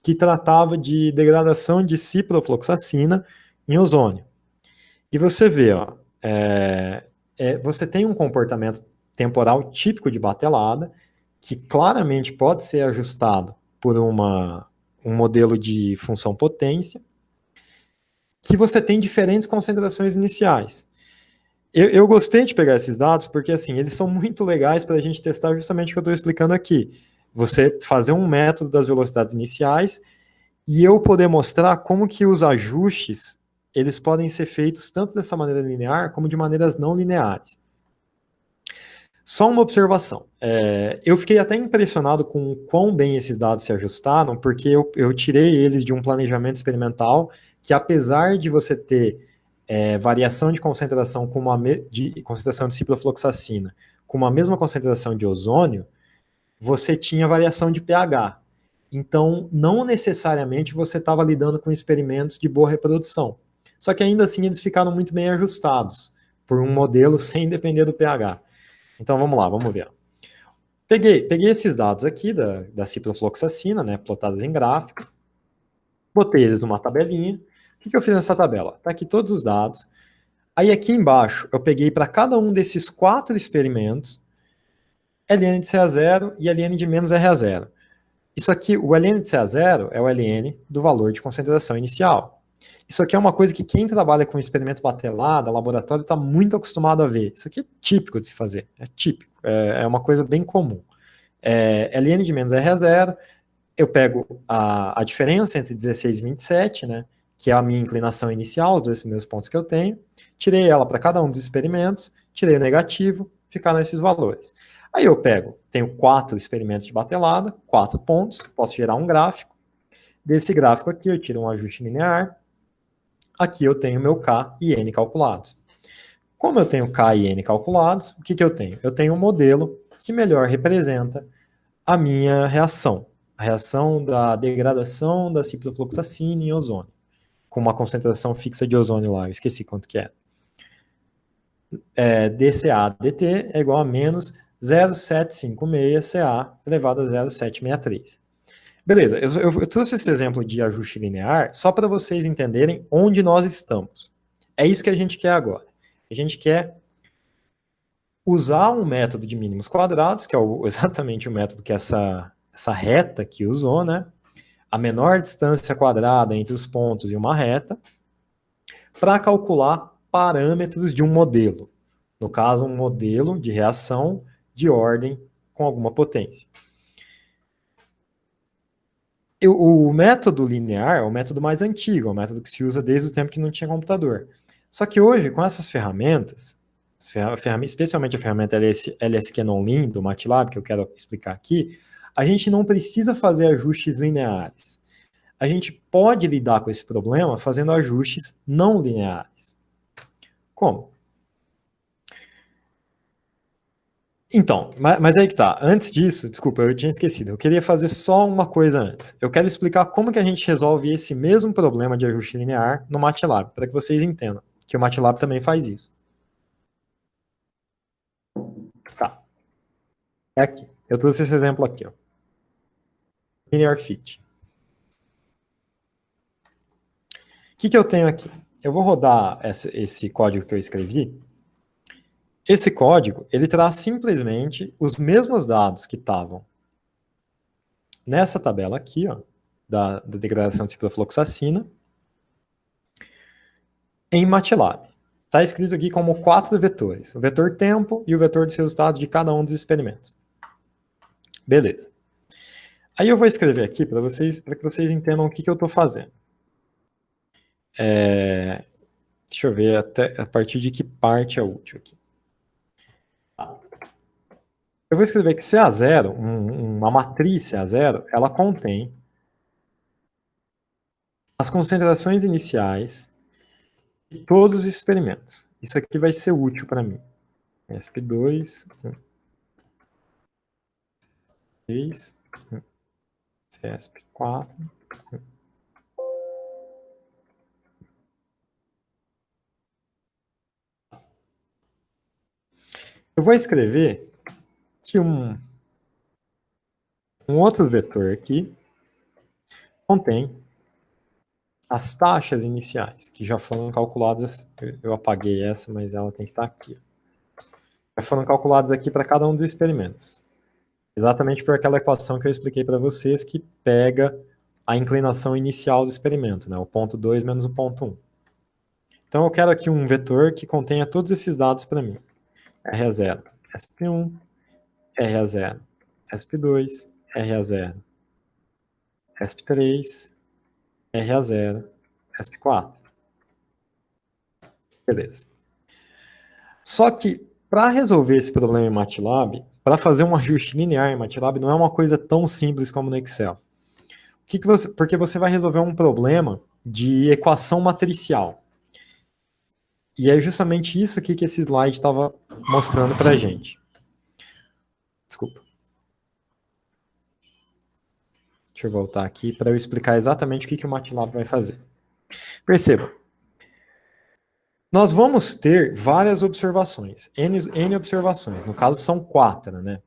que tratava de degradação de ciprofloxacina em ozônio. E você vê, ó, você tem um comportamento temporal típico de batelada, que claramente pode ser ajustado por um modelo de função potência, que você tem diferentes concentrações iniciais. Eu gostei de pegar esses dados porque, assim, eles são muito legais para a gente testar justamente o que eu estou explicando aqui. Você fazer um método das velocidades iniciais e eu poder mostrar como que os ajustes eles podem ser feitos tanto dessa maneira linear como de maneiras não lineares. Só uma observação. Eu fiquei até impressionado com o quão bem esses dados se ajustaram, porque eu tirei eles de um planejamento experimental que, apesar de você ter variação de concentração de concentração de ciprofloxacina com uma mesma concentração de ozônio, você tinha variação de pH. Então, não necessariamente você estava lidando com experimentos de boa reprodução. Só que ainda assim eles ficaram muito bem ajustados por um modelo sem depender do pH. Então vamos lá, vamos ver. Peguei esses dados aqui da ciprofloxacina, né, plotados em gráfico, botei eles numa tabelinha. O que eu fiz nessa tabela? Tá aqui todos os dados. Aí aqui embaixo eu peguei para cada um desses 4 experimentos ln de CA0 e ln de menos RA0. Isso aqui, o ln de CA0 é o ln do valor de concentração inicial. Isso aqui é uma coisa que quem trabalha com experimento batelada, laboratório, está muito acostumado a ver. Isso aqui é típico de se fazer, é típico, é uma coisa bem comum. ln de menos RA0, eu pego a diferença entre 16 e 27, né, que é a minha inclinação inicial, os 2 primeiros pontos que eu tenho, tirei ela para cada um dos experimentos, tirei o negativo, ficaram esses valores. Aí eu tenho 4 experimentos de batelada, 4 pontos, posso gerar um gráfico. Desse gráfico aqui eu tiro um ajuste linear. Aqui eu tenho meu K e N calculados. Como eu tenho K e N calculados, o que eu tenho? Eu tenho um modelo que melhor representa a minha reação. A reação da degradação da ciprofloxacina em ozônio, com uma concentração fixa de ozônio lá, eu esqueci quanto que é. dCA/dt é igual a menos 0,756 Ca elevado a 0,763. Beleza, eu trouxe esse exemplo de ajuste linear só para vocês entenderem onde nós estamos. É isso que a gente quer agora. A gente quer usar um método de mínimos quadrados, que é exatamente o método que essa reta aqui usou, né? A menor distância quadrada entre os pontos e uma reta, para calcular parâmetros de um modelo. No caso, um modelo de reação de ordem com alguma potência. O método linear é o método mais antigo, é o método que se usa desde o tempo que não tinha computador. Só que hoje, com essas ferramentas, especialmente a ferramenta LSQ-NonLin do MATLAB, que eu quero explicar aqui, a gente não precisa fazer ajustes lineares. A gente pode lidar com esse problema fazendo ajustes não lineares. Como? Então, mas aí que tá. Antes disso, desculpa, eu tinha esquecido. Eu queria fazer só uma coisa antes. Eu quero explicar como que a gente resolve esse mesmo problema de ajuste linear no MATLAB, para que vocês entendam que o MATLAB também faz isso. Tá. É aqui. Eu trouxe esse exemplo aqui, ó. Linear fit. O que eu tenho aqui? Eu vou rodar esse código que eu escrevi. Esse código, ele traz simplesmente os mesmos dados que estavam nessa tabela aqui, ó, da degradação de ciprofloxacina, em MATLAB. Está escrito aqui como 4 vetores, o vetor tempo e o vetor dos resultados de cada um dos experimentos. Beleza. Aí eu vou escrever aqui para que vocês entendam o que eu estou fazendo. Deixa eu ver até a partir de que parte é útil aqui. Eu vou escrever que CA0, uma matriz CA0, ela contém as concentrações iniciais de todos os experimentos. Isso aqui vai ser útil para mim. SP2. 3, CESP 4. Eu vou escrever que um outro vetor aqui contém as taxas iniciais, que já foram calculadas. Eu apaguei essa, mas ela tem que estar aqui. Já foram calculadas aqui para cada um dos experimentos. Exatamente por aquela equação que eu expliquei para vocês, que pega a inclinação inicial do experimento, né? O ponto 2 menos o ponto 1. Então eu quero aqui um vetor que contenha todos esses dados para mim. R0, ESP1, R0, ESP2, R0, ESP3, R0, ESP4. Beleza. Só que para resolver esse problema em MATLAB, para fazer um ajuste linear em MATLAB, não é uma coisa tão simples como no Excel. Porque você vai resolver um problema de equação matricial. E é justamente isso aqui que esse slide estava mostrando para a gente. Desculpa. Deixa eu voltar aqui para eu explicar exatamente o que o MATLAB vai fazer. Perceba, nós vamos ter várias observações, N observações, no caso são 4, né?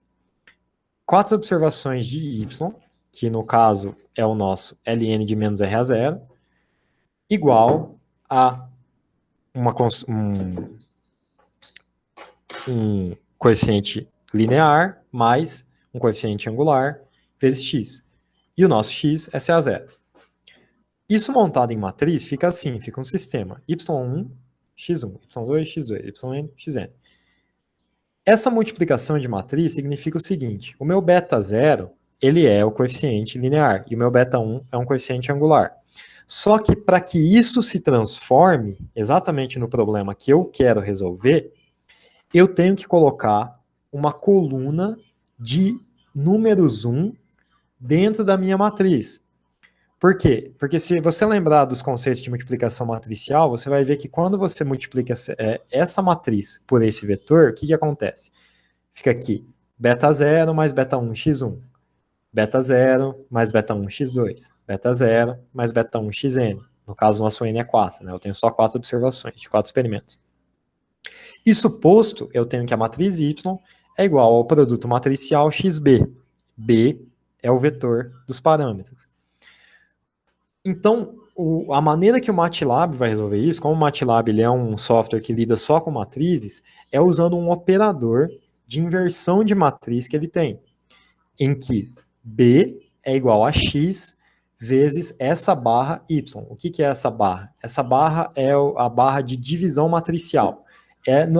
4 observações de Y, que no caso é o nosso ln de menos R a 0, igual a um coeficiente linear mais um coeficiente angular vezes x. E o nosso x é C a 0. Isso montado em matriz fica assim, fica um sistema y1, x1, y2, x2, yn, xn. Essa multiplicação de matriz significa o seguinte: o meu beta 0 ele é o coeficiente linear e o meu beta 1 é um coeficiente angular. Só que para que isso se transforme exatamente no problema que eu quero resolver, eu tenho que colocar uma coluna de números 1 dentro da minha matriz. Por quê? Porque se você lembrar dos conceitos de multiplicação matricial, você vai ver que quando você multiplica essa matriz por esse vetor, o que acontece? Fica aqui, beta 0 mais beta 1 x1, beta 0 mais beta 1 x2, beta 0 mais beta 1 xn. No caso, o nosso n é 4, né? Eu tenho só 4 observações, de 4 experimentos. Isso posto, eu tenho que a matriz y é igual ao produto matricial xb. B é o vetor dos parâmetros. Então, a maneira que o MATLAB vai resolver isso, como o MATLAB ele é um software que lida só com matrizes, é usando um operador de inversão de matriz que ele tem, em que B é igual a x vezes essa barra y. O que é essa barra? Essa barra é a barra de divisão matricial.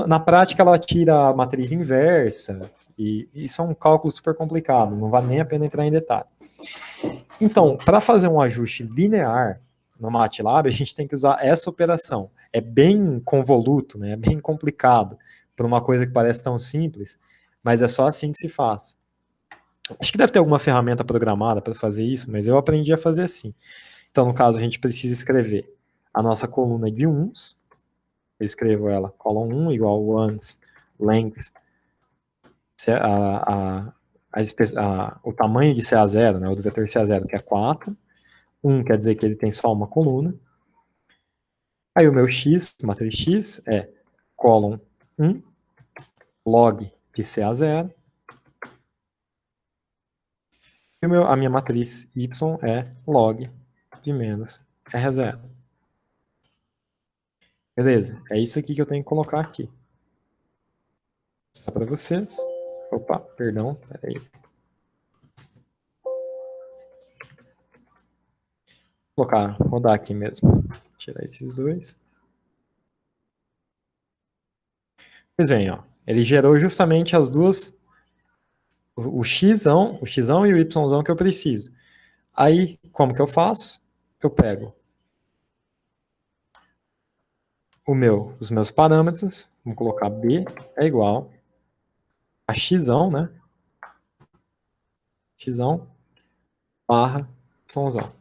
Na prática, ela tira a matriz inversa, e isso é um cálculo super complicado, não vale nem a pena entrar em detalhe. Então, para fazer um ajuste linear no MATLAB, a gente tem que usar essa operação. É bem convoluto, né? É bem complicado para uma coisa que parece tão simples, mas é só assim que se faz. Acho que deve ter alguma ferramenta programada para fazer isso, mas eu aprendi a fazer assim. Então, no caso, a gente precisa escrever a nossa coluna de uns. Eu escrevo ela, column 1 igual ones, length, o tamanho de CA0, né, o do vetor CA0, que é 4. 1 quer dizer que ele tem só uma coluna. Aí o meu x, matriz x, é column 1, log de CA0. E a minha matriz y é log de menos R0. Beleza, é isso aqui que eu tenho que colocar aqui. Vou mostrar para vocês. Opa, perdão, peraí. Vou colocar, rodar aqui mesmo. Tirar esses dois. Pois bem, ó, ele gerou justamente as duas, o x e o y que eu preciso. Aí, como que eu faço? Eu pego os meus parâmetros, vamos colocar b é igual a x, né? X barra y.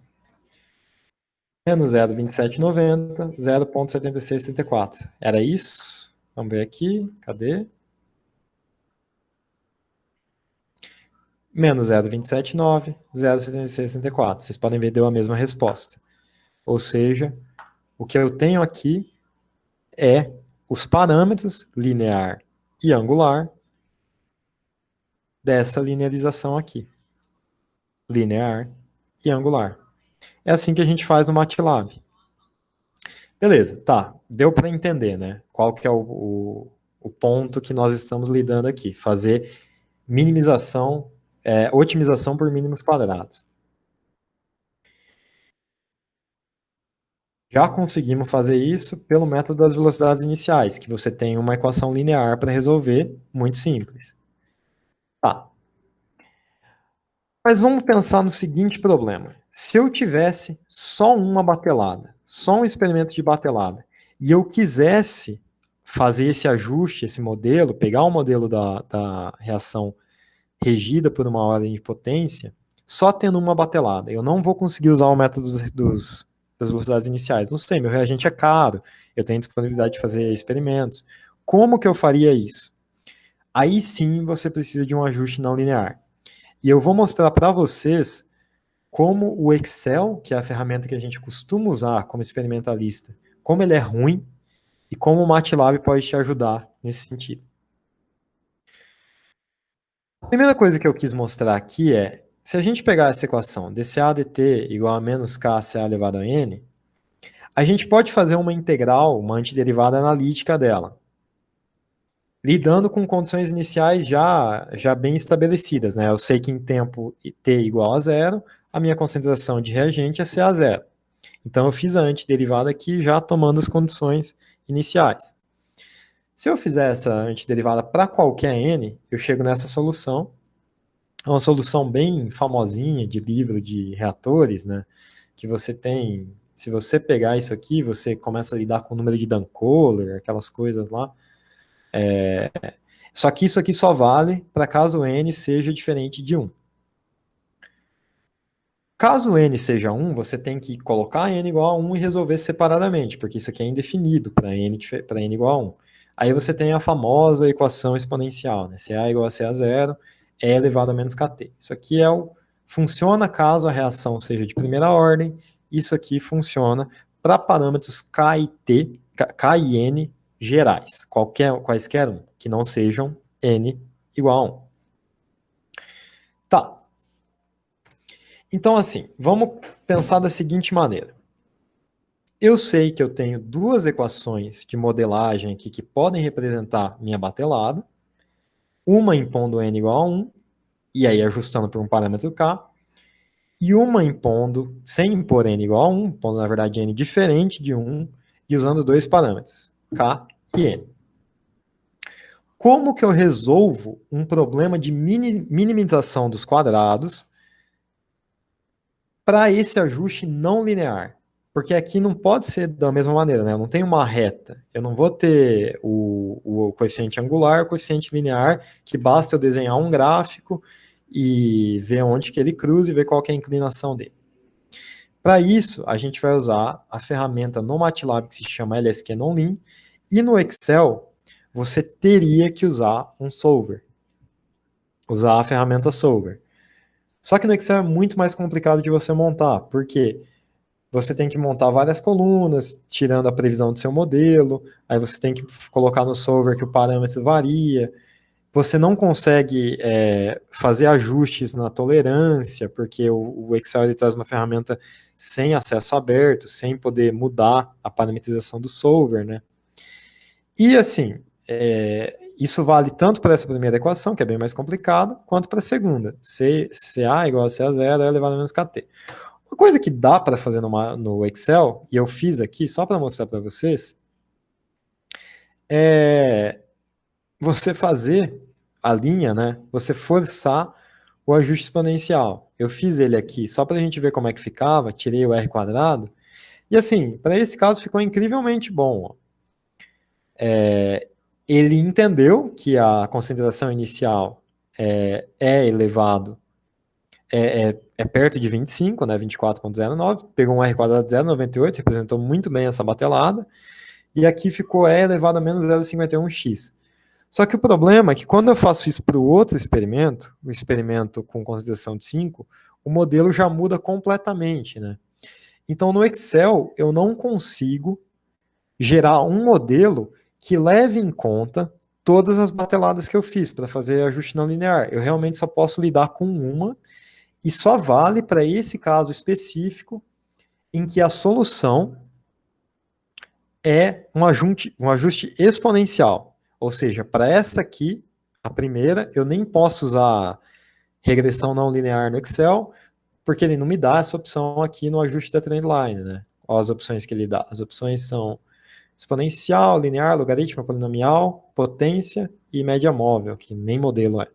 Menos 0,2790, 0,7634. Era isso? Vamos ver aqui, cadê? menos 0,279, 0,7664. Vocês podem ver, deu a mesma resposta. Ou seja, o que eu tenho aqui é os parâmetros linear e angular dessa linearização aqui. Linear e angular. É assim que a gente faz no MATLAB. Beleza, tá. Deu para entender, né? Qual que é o ponto que nós estamos lidando aqui. Fazer minimização, otimização por mínimos quadrados. Já conseguimos fazer isso pelo método das velocidades iniciais, que você tem uma equação linear para resolver, muito simples. Tá. Mas vamos pensar no seguinte problema. Se eu tivesse só uma batelada, só um experimento de batelada, e eu quisesse fazer esse ajuste, esse modelo, pegar o modelo da reação regida por uma ordem de potência, só tendo uma batelada. Eu não vou conseguir usar o método das velocidades iniciais. Não sei, meu reagente é caro, eu tenho disponibilidade de fazer experimentos. Como que eu faria isso? Aí sim você precisa de um ajuste não linear. E eu vou mostrar para vocês como o Excel, que é a ferramenta que a gente costuma usar como experimentalista, como ele é ruim e como o MATLAB pode te ajudar nesse sentido. A primeira coisa que eu quis mostrar aqui é, se a gente pegar essa equação, dCA dt igual a menos k CA elevado a n, a gente pode fazer uma integral, uma antiderivada analítica dela, lidando com condições iniciais já bem estabelecidas, né? Eu sei que em tempo t igual a zero, a minha concentração de reagente é CA zero. Então eu fiz a antiderivada aqui já tomando as condições iniciais. Se eu fizer essa antiderivada para qualquer n, eu chego nessa solução. É uma solução bem famosinha de livro de reatores, né? Que você tem, se você pegar isso aqui, você começa a lidar com o número de Dunn-Kohler, aquelas coisas lá. Só que isso aqui só vale para caso n seja diferente de 1. Caso n seja 1, você tem que colocar n igual a 1 e resolver separadamente, porque isso aqui é indefinido para n igual a 1. Aí você tem a famosa equação exponencial, né? CA igual a CA zero, E elevado a menos KT. Isso aqui funciona caso a reação seja de primeira ordem, isso aqui funciona para parâmetros K e T, K e N gerais, quaisquer um, que não sejam n igual a 1. Tá. Então, assim, vamos pensar da seguinte maneira. Eu sei que eu tenho duas equações de modelagem aqui que podem representar minha batelada, uma impondo n igual a 1, e aí ajustando por um parâmetro k, e uma impondo, sem impor n igual a 1, impondo na verdade n diferente de 1, e usando dois parâmetros, k e n. Como que eu resolvo um problema de minimização dos quadrados para esse ajuste não linear? Porque aqui não pode ser da mesma maneira, né? Eu não tenho uma reta. Eu não vou ter o coeficiente angular, o coeficiente linear, que basta eu desenhar um gráfico e ver onde que ele cruza e ver qual que é a inclinação dele. Para isso, a gente vai usar a ferramenta no MATLAB que se chama LSQ Nonlim, e no Excel você teria que usar um solver. Usar a ferramenta solver. Só que no Excel é muito mais complicado de você montar, porque você tem que montar várias colunas, tirando a previsão do seu modelo, aí você tem que colocar no solver que o parâmetro varia, você não consegue fazer ajustes na tolerância, porque o Excel ele traz uma ferramenta sem acesso aberto, sem poder mudar a parametrização do solver, né? E assim, isso vale tanto para essa primeira equação, que é bem mais complicada, quanto para a segunda. CA igual a CA zero é elevado a menos KT. Uma coisa que dá para fazer no Excel, e eu fiz aqui só para mostrar para vocês, é você fazer a linha, né? Você forçar o ajuste exponencial. Eu fiz ele aqui só para a gente ver como é que ficava, tirei o R quadrado, e assim, para esse caso ficou incrivelmente bom. Ele entendeu que a concentração inicial é elevado, é perto de 25, né, 24,09, pegou um R quadrado de 0,98, representou muito bem essa batelada, e aqui ficou E elevado a menos 0,51x. Só que o problema é que quando eu faço isso para o outro experimento, o experimento com concentração de 5, o modelo já muda completamente, né? Então, no Excel, eu não consigo gerar um modelo que leve em conta todas as bateladas que eu fiz para fazer ajuste não linear. Eu realmente só posso lidar com uma e só vale para esse caso específico em que a solução é um ajuste exponencial. Ou seja, para essa aqui, a primeira, eu nem posso usar regressão não linear no Excel, porque ele não me dá essa opção aqui no ajuste da trendline, né? Olha as opções que ele dá. As opções são exponencial, linear, logaritmo, polinomial, potência e média móvel, que nem modelo é.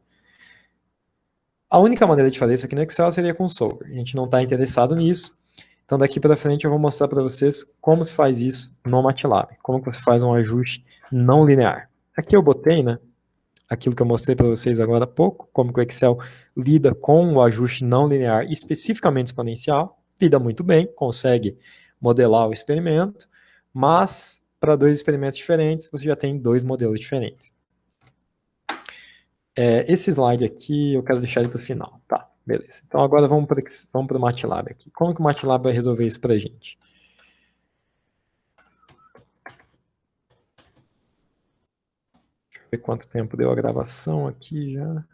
A única maneira de fazer isso aqui no Excel seria com o Solver. A gente não está interessado nisso. Então, daqui para frente, eu vou mostrar para vocês como se faz isso no MATLAB. Como que você faz um ajuste não linear. Aqui eu botei, né? Aquilo que eu mostrei para vocês agora há pouco, como que o Excel lida com o ajuste não linear, especificamente exponencial. Lida muito bem, consegue modelar o experimento, mas para dois experimentos diferentes, você já tem dois modelos diferentes. Esse slide aqui, eu quero deixar ele para o final. Tá, beleza. Então agora vamos para o MATLAB aqui. Como que o MATLAB vai resolver isso para a gente? Deixa eu ver quanto tempo deu a gravação aqui já.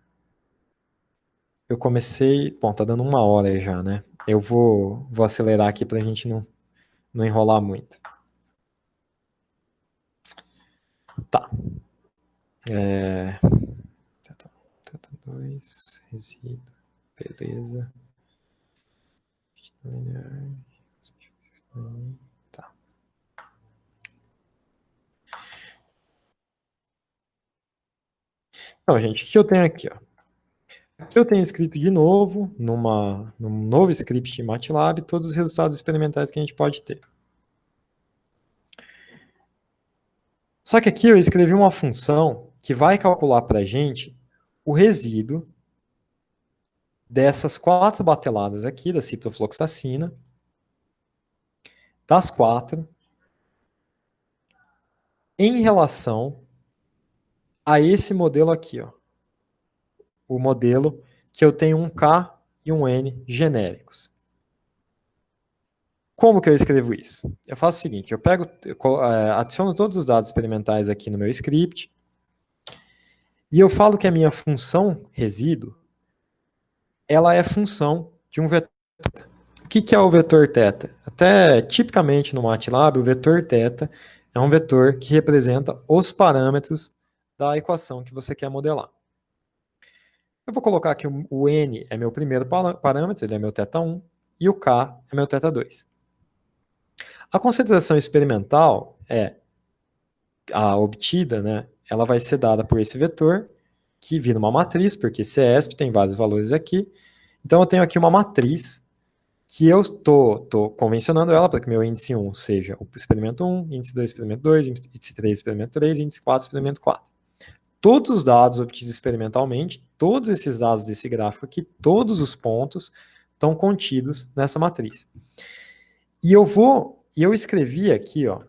Eu comecei... Bom, tá dando 1 hora já, né? Eu vou acelerar aqui para a gente não enrolar muito. Tá. Teta 2, resíduo, beleza. Tá. Então, gente, o que eu tenho aqui, ó? Eu tenho escrito de novo, num novo script de MATLAB, todos os resultados experimentais que a gente pode ter. Só que aqui eu escrevi uma função que vai calcular para a gente o resíduo dessas 4 bateladas aqui, da ciprofloxacina, das 4, em relação a esse modelo aqui, ó. O modelo que eu tenho um K e um N genéricos. Como que eu escrevo isso? Eu faço o seguinte, adiciono todos os dados experimentais aqui no meu script, e eu falo que a minha função resíduo, ela é função de um vetor. O que é o vetor θ? Até tipicamente no MATLAB, o vetor θ é um vetor que representa os parâmetros da equação que você quer modelar. Eu vou colocar aqui o N é meu primeiro parâmetro, ele é meu θ1, e o K é meu θ2. A concentração experimental a obtida, né? Ela vai ser dada por esse vetor, que vira uma matriz, porque CESP tem vários valores aqui. Então eu tenho aqui uma matriz que eu estou convencionando ela para que meu índice 1 seja o experimento 1, índice 2, experimento 2, índice 3, experimento 3, índice 4, experimento 4. Todos os dados obtidos experimentalmente, todos esses dados desse gráfico aqui, todos os pontos estão contidos nessa matriz. E eu escrevi aqui, ó,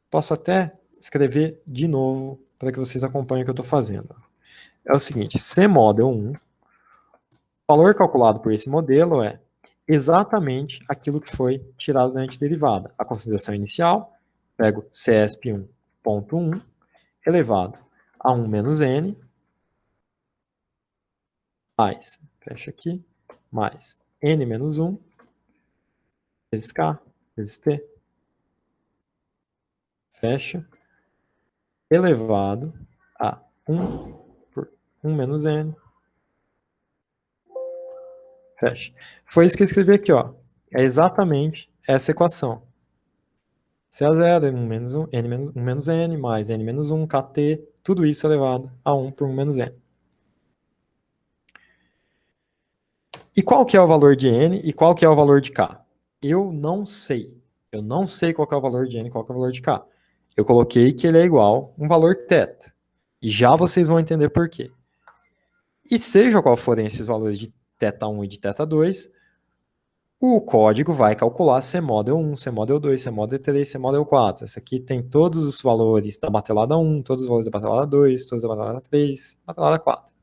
posso até escrever de novo para que vocês acompanhem o que eu estou fazendo. É o seguinte, CModel 1, o valor calculado por esse modelo é exatamente aquilo que foi tirado da antiderivada. A concentração inicial, pego CESP1.1 elevado a 1 menos N, mais, fecha aqui, mais N menos 1, vezes K, vezes T, fecha, elevado a 1 por 1 menos N, fecha. Foi isso que eu escrevi aqui, ó. É exatamente essa equação. C a 0, 1 menos 1, N menos 1 menos N, mais N menos 1, KT, tudo isso elevado a 1 por 1 menos N. E qual que é o valor de N e qual que é o valor de K? Eu não sei. Eu não sei qual que é o valor de N e qual que é o valor de K. Eu coloquei que ele é igual a um valor θ. E já vocês vão entender por quê. E seja qual forem esses valores de θ1 e de θ2, O código vai calcular CModel 1, CModel 2, CModel 3, CModel 4. Essa aqui tem todos os valores da batelada 1, todos os valores da batelada 2, todos da batelada 3, batelada 4.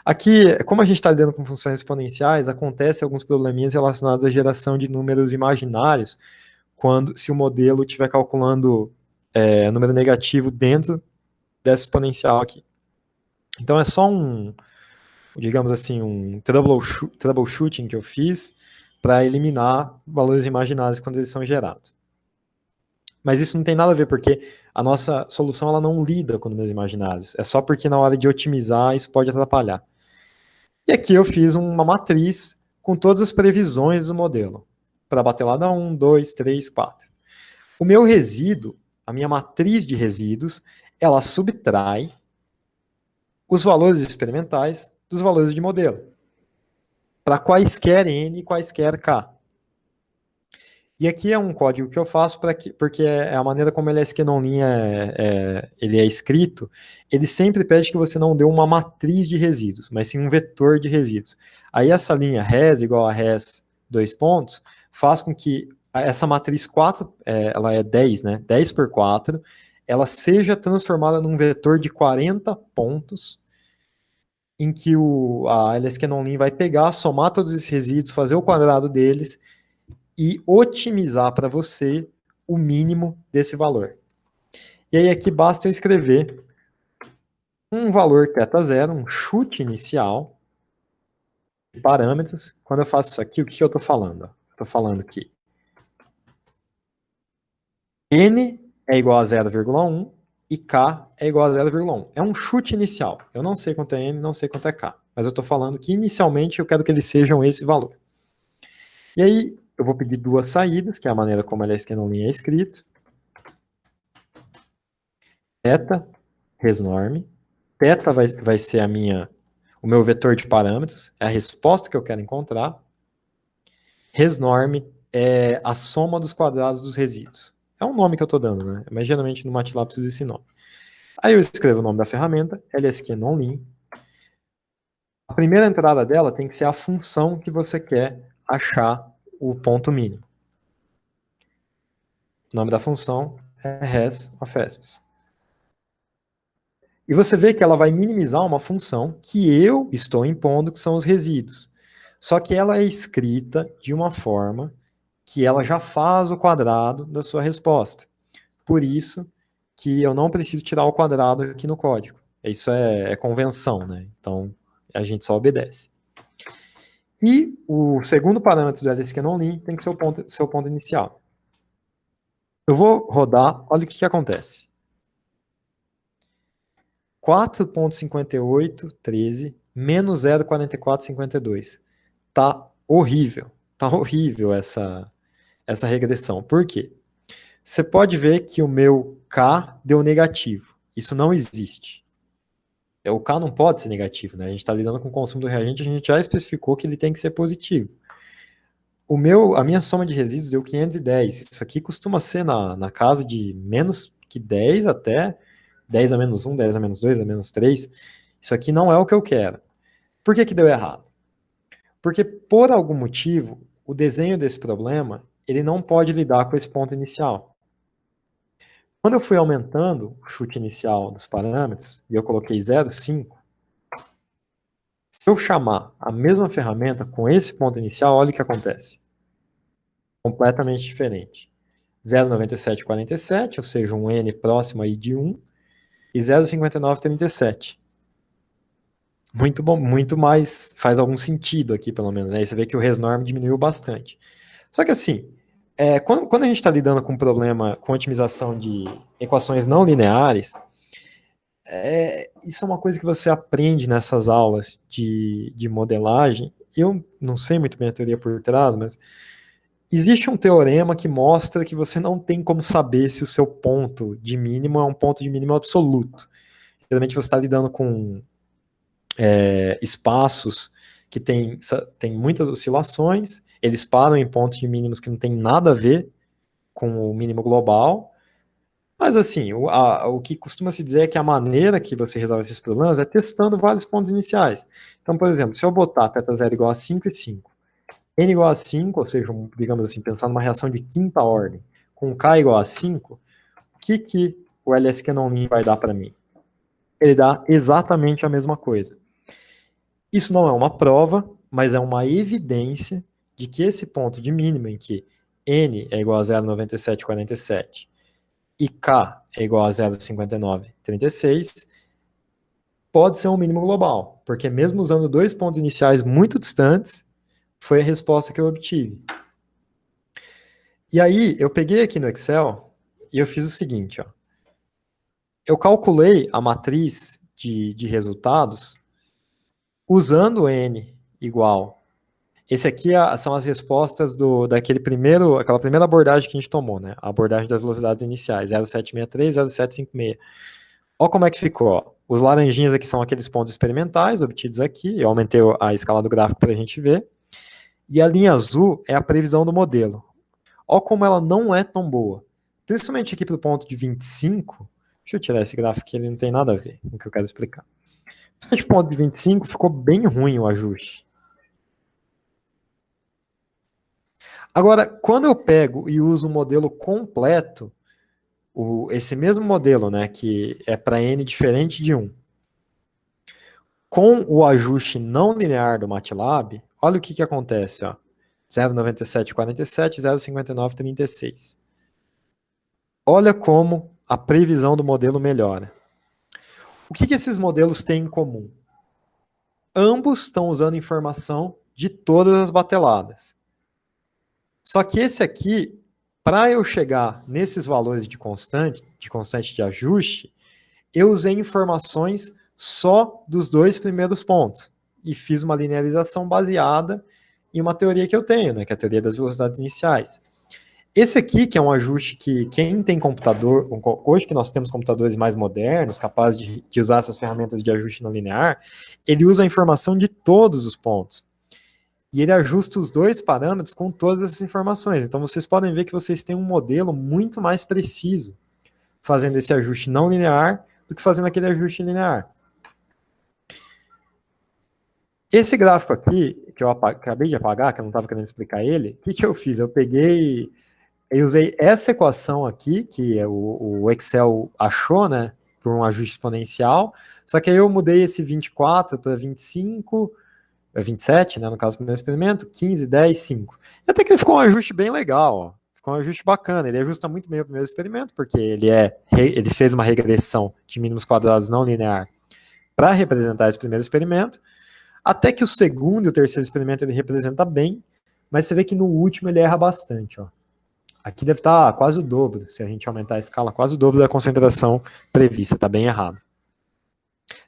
Aqui, como a gente está lidando com funções exponenciais, acontece alguns probleminhas relacionados à geração de números imaginários, se o modelo estiver calculando número negativo dentro dessa exponencial aqui. Então é só digamos assim, um troubleshooting que eu fiz para eliminar valores imaginários quando eles são gerados. Mas isso não tem nada a ver, porque a nossa solução ela não lida com números imaginários. É só porque na hora de otimizar isso pode atrapalhar. E aqui eu fiz uma matriz com todas as previsões do modelo, para batelada 1, 2, 3, 4. O meu resíduo, a minha matriz de resíduos, ela subtrai os valores experimentais dos valores de modelo, para quaisquer n e quaisquer k. E aqui é um código que eu faço porque é a maneira como ele ele é escrito, ele sempre pede que você não dê uma matriz de resíduos, mas sim um vetor de resíduos. Aí essa linha res igual a res 2 pontos, faz com que essa matriz 4, ela é 10, né? 10 por 4, ela seja transformada num vetor de 40 pontos, em que a LSQNonLin vai pegar, somar todos esses resíduos, fazer o quadrado deles e otimizar para você o mínimo desse valor. E aí aqui basta eu escrever um valor θ0, um chute inicial de parâmetros. Quando eu faço isso aqui, o que eu estou falando? Estou falando que n é igual a 0,1 e k é igual a 0,1. É um chute inicial. Eu não sei quanto é n, não sei quanto é k. Mas eu estou falando que inicialmente eu quero que eles sejam esse valor. E aí eu vou pedir duas saídas, que é a maneira como a LSQNonLin é escrito. Θ, resnorm. Θ vai ser o meu vetor de parâmetros, é a resposta que eu quero encontrar. Resnorm é a soma dos quadrados dos resíduos. É um nome que eu estou dando, né? Mas geralmente no MATLAB precisa desse nome. Aí eu escrevo o nome da ferramenta, LSQNonLin. A primeira entrada dela tem que ser a função que você quer achar o ponto mínimo. O nome da função é res of esps. E você vê que ela vai minimizar uma função que eu estou impondo, que são os resíduos. Só que ela é escrita de uma forma que ela já faz o quadrado da sua resposta. Por isso que eu não preciso tirar o quadrado aqui no código. Isso é convenção, né? Então, a gente só obedece. E o segundo parâmetro do LSQNonLin tem que ser o seu ponto inicial. Eu vou rodar, olha o que acontece. 4.5813 menos 0,4452. Tá horrível. Tá horrível essa regressão. Por quê? Você pode ver que o meu K deu negativo. Isso não existe. O K não pode ser negativo, né? A gente está lidando com o consumo do reagente, a gente já especificou que ele tem que ser positivo. A minha soma de resíduos deu 510. Isso aqui costuma ser na casa de menos que 10 até 10 a menos 1, 10 a menos 2, a menos 3. Isso aqui não é o que eu quero. Por que deu errado? Porque, por algum motivo, o desenho desse problema, ele não pode lidar com esse ponto inicial. Quando eu fui aumentando o chute inicial dos parâmetros, e eu coloquei 0,5, se eu chamar a mesma ferramenta com esse ponto inicial, olha o que acontece. Completamente diferente. 0,9747, ou seja, um n próximo aí de 1, e 0,5937. Muito bom, muito mais, faz algum sentido aqui, pelo menos. Aí você vê que o resnorm diminuiu bastante. Só que assim, quando a gente está lidando com um problema com otimização de equações não lineares, isso é uma coisa que você aprende nessas aulas de modelagem. Eu não sei muito bem a teoria por trás, mas existe um teorema que mostra que você não tem como saber se o seu ponto de mínimo é um ponto de mínimo absoluto. Geralmente você está lidando com espaços que tem muitas oscilações, eles param em pontos de mínimos que não tem nada a ver com o mínimo global, mas assim, o que costuma se dizer é que a maneira que você resolve esses problemas é testando vários pontos iniciais. Então, por exemplo, se eu botar θ0 igual a 5 e 5, n igual a 5, ou seja, digamos assim, pensando numa reação de quinta ordem, com K igual a 5, o que o LSQNOMIN vai dar para mim? Ele dá exatamente a mesma coisa. Isso não é uma prova, mas é uma evidência de que esse ponto de mínima em que n é igual a 0,9747 e k é igual a 0,5936 pode ser um mínimo global, porque mesmo usando dois pontos iniciais muito distantes, foi a resposta que eu obtive. E aí, eu peguei aqui no Excel e eu fiz o seguinte, ó. Eu calculei a matriz de resultados usando n igual. Esse aqui são as respostas aquela primeira abordagem que a gente tomou, né? A abordagem das velocidades iniciais, 0,763, 0,756. Olha como é que ficou. Ó. Os laranjinhas aqui são aqueles pontos experimentais obtidos aqui. Eu aumentei a escala do gráfico para a gente ver. E a linha azul é a previsão do modelo. Olha como ela não é tão boa. Principalmente aqui para o ponto de 25. Deixa eu tirar esse gráfico que ele não tem nada a ver com o que eu quero explicar. Principalmente o ponto de 25 ficou bem ruim o ajuste. Agora, quando eu pego e uso o modelo completo, esse mesmo modelo, né, que é para n diferente de 1, com o ajuste não linear do MATLAB, olha o que acontece, ó. 0,9747, 0,5936. Olha como a previsão do modelo melhora. O que esses modelos têm em comum? Ambos estão usando informação de todas as bateladas. Só que esse aqui, para eu chegar nesses valores de constante de ajuste, eu usei informações só dos dois primeiros pontos e fiz uma linearização baseada em uma teoria que eu tenho, né, que é a teoria das velocidades iniciais. Esse aqui, que é um ajuste que quem tem computador, hoje que nós temos computadores mais modernos, capazes de usar essas ferramentas de ajuste não linear, ele usa a informação de todos os pontos. E ele ajusta os dois parâmetros com todas essas informações. Então vocês podem ver que vocês têm um modelo muito mais preciso fazendo esse ajuste não linear do que fazendo aquele ajuste linear. Esse gráfico aqui, que eu acabei de apagar, que eu não estava querendo explicar ele, o que eu fiz? Eu peguei e usei essa equação aqui, que o Excel achou, né, por um ajuste exponencial, só que aí eu mudei esse 24 para 25, 27, né, no caso do primeiro experimento, 15, 10, 5. E até que ele ficou um ajuste bem legal, ó. Ficou um ajuste bacana. Ele ajusta muito bem o primeiro experimento, porque ele fez uma regressão de mínimos quadrados não linear para representar esse primeiro experimento. Até que o segundo e o terceiro experimento ele representa bem, mas você vê que no último ele erra bastante, ó. Aqui deve estar quase o dobro, se a gente aumentar a escala, quase o dobro da concentração prevista, está bem errado.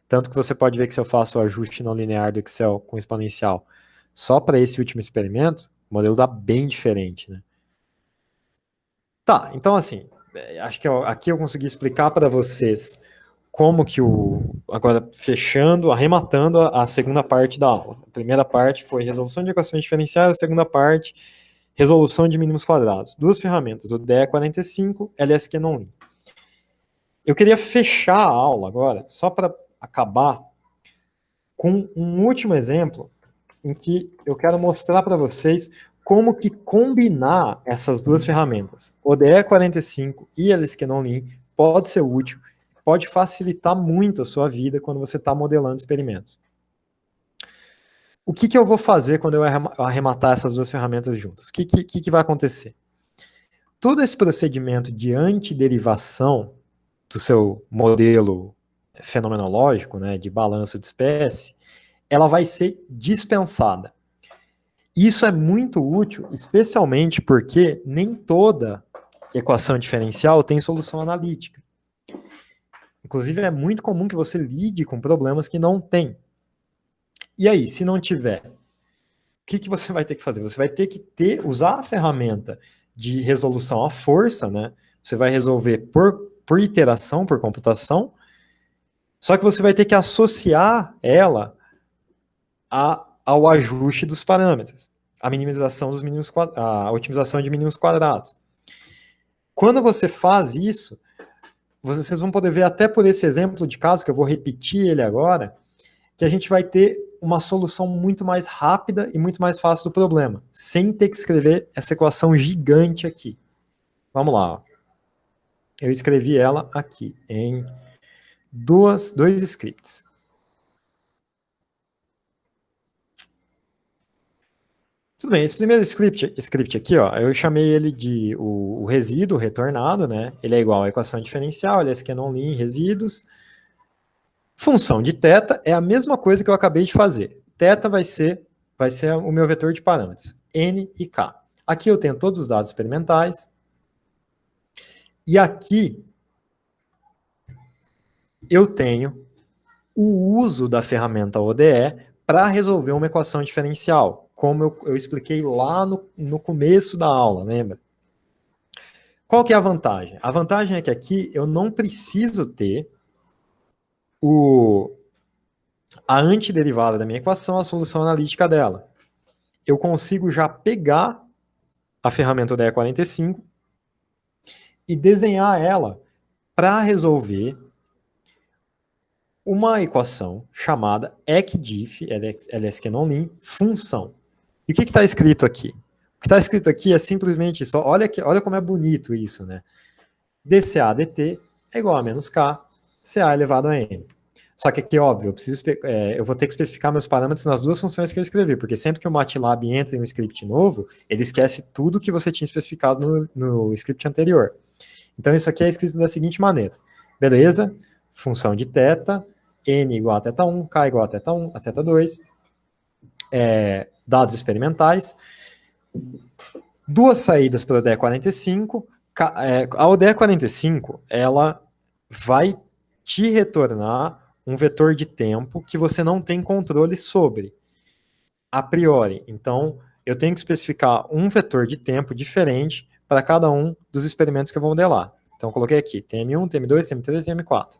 Tanto que você pode ver que se eu faço o ajuste não linear do Excel com exponencial só para esse último experimento, o modelo dá bem diferente, né? Tá, então assim, acho que aqui eu consegui explicar para vocês como que agora fechando, arrematando a segunda parte da aula. A primeira parte foi resolução de equações diferenciais, a segunda parte, resolução de mínimos quadrados. Duas ferramentas, o DE45, LSQNOMIN. Eu queria fechar a aula agora, só para acabar com um último exemplo em que eu quero mostrar para vocês como que combinar essas duas ferramentas, ODE 45 e LSQNOMIN, pode ser útil, pode facilitar muito a sua vida quando você está modelando experimentos. O que eu vou fazer quando eu arrematar essas duas ferramentas juntas? O que vai acontecer? Todo esse procedimento de antiderivação do seu modelo fenomenológico, né, de balanço de espécie, ela vai ser dispensada. Isso é muito útil, especialmente porque nem toda equação diferencial tem solução analítica. Inclusive, é muito comum que você lide com problemas que não tem. E aí, se não tiver, o que você vai ter que fazer? Você vai ter que usar a ferramenta de resolução à força, né? Você vai resolver por iteração, por computação, só que você vai ter que associar ela ao ajuste dos parâmetros, a minimização dos mínimos a otimização de mínimos quadrados. Quando você faz isso, vocês vão poder ver até por esse exemplo de caso, que eu vou repetir ele agora, que a gente vai ter uma solução muito mais rápida e muito mais fácil do problema, sem ter que escrever essa equação gigante aqui. Vamos lá. Ó. Eu escrevi ela aqui em dois scripts. Tudo bem, esse primeiro script aqui, ó, eu chamei ele de o resíduo retornado, né? Ele é igual à equação diferencial, ele é scanonlim, resíduos. Função de θ é a mesma coisa que eu acabei de fazer. Θ vai ser o meu vetor de parâmetros, n e k. Aqui eu tenho todos os dados experimentais. E aqui eu tenho o uso da ferramenta ODE para resolver uma equação diferencial, como eu expliquei lá no começo da aula, lembra? Qual que é a vantagem? A vantagem é que aqui eu não preciso ter a antiderivada da minha equação, a solução analítica dela. Eu consigo já pegar a ferramenta ODE 45 e desenhar ela para resolver uma equação chamada ECDIF, LSQNonlim, função. E o que está escrito aqui? O que está escrito aqui é simplesmente isso. Olha como é bonito isso, né? dCA dt é igual a menos k, CA elevado a n. Só que aqui, óbvio, eu vou ter que especificar meus parâmetros nas duas funções que eu escrevi, porque sempre que o MATLAB entra em um script novo, ele esquece tudo que você tinha especificado no script anterior. Então, isso aqui é escrito da seguinte maneira. Beleza? Função de θ, n igual a θ1, k igual a θ1, a θ2, dados experimentais, duas saídas para o ODE 45, a ODE 45, ela vai te retornar um vetor de tempo que você não tem controle sobre, a priori. Então, eu tenho que especificar um vetor de tempo diferente para cada um dos experimentos que eu vou modelar. Então, eu coloquei aqui, TM1, TM2, TM3 e TM4.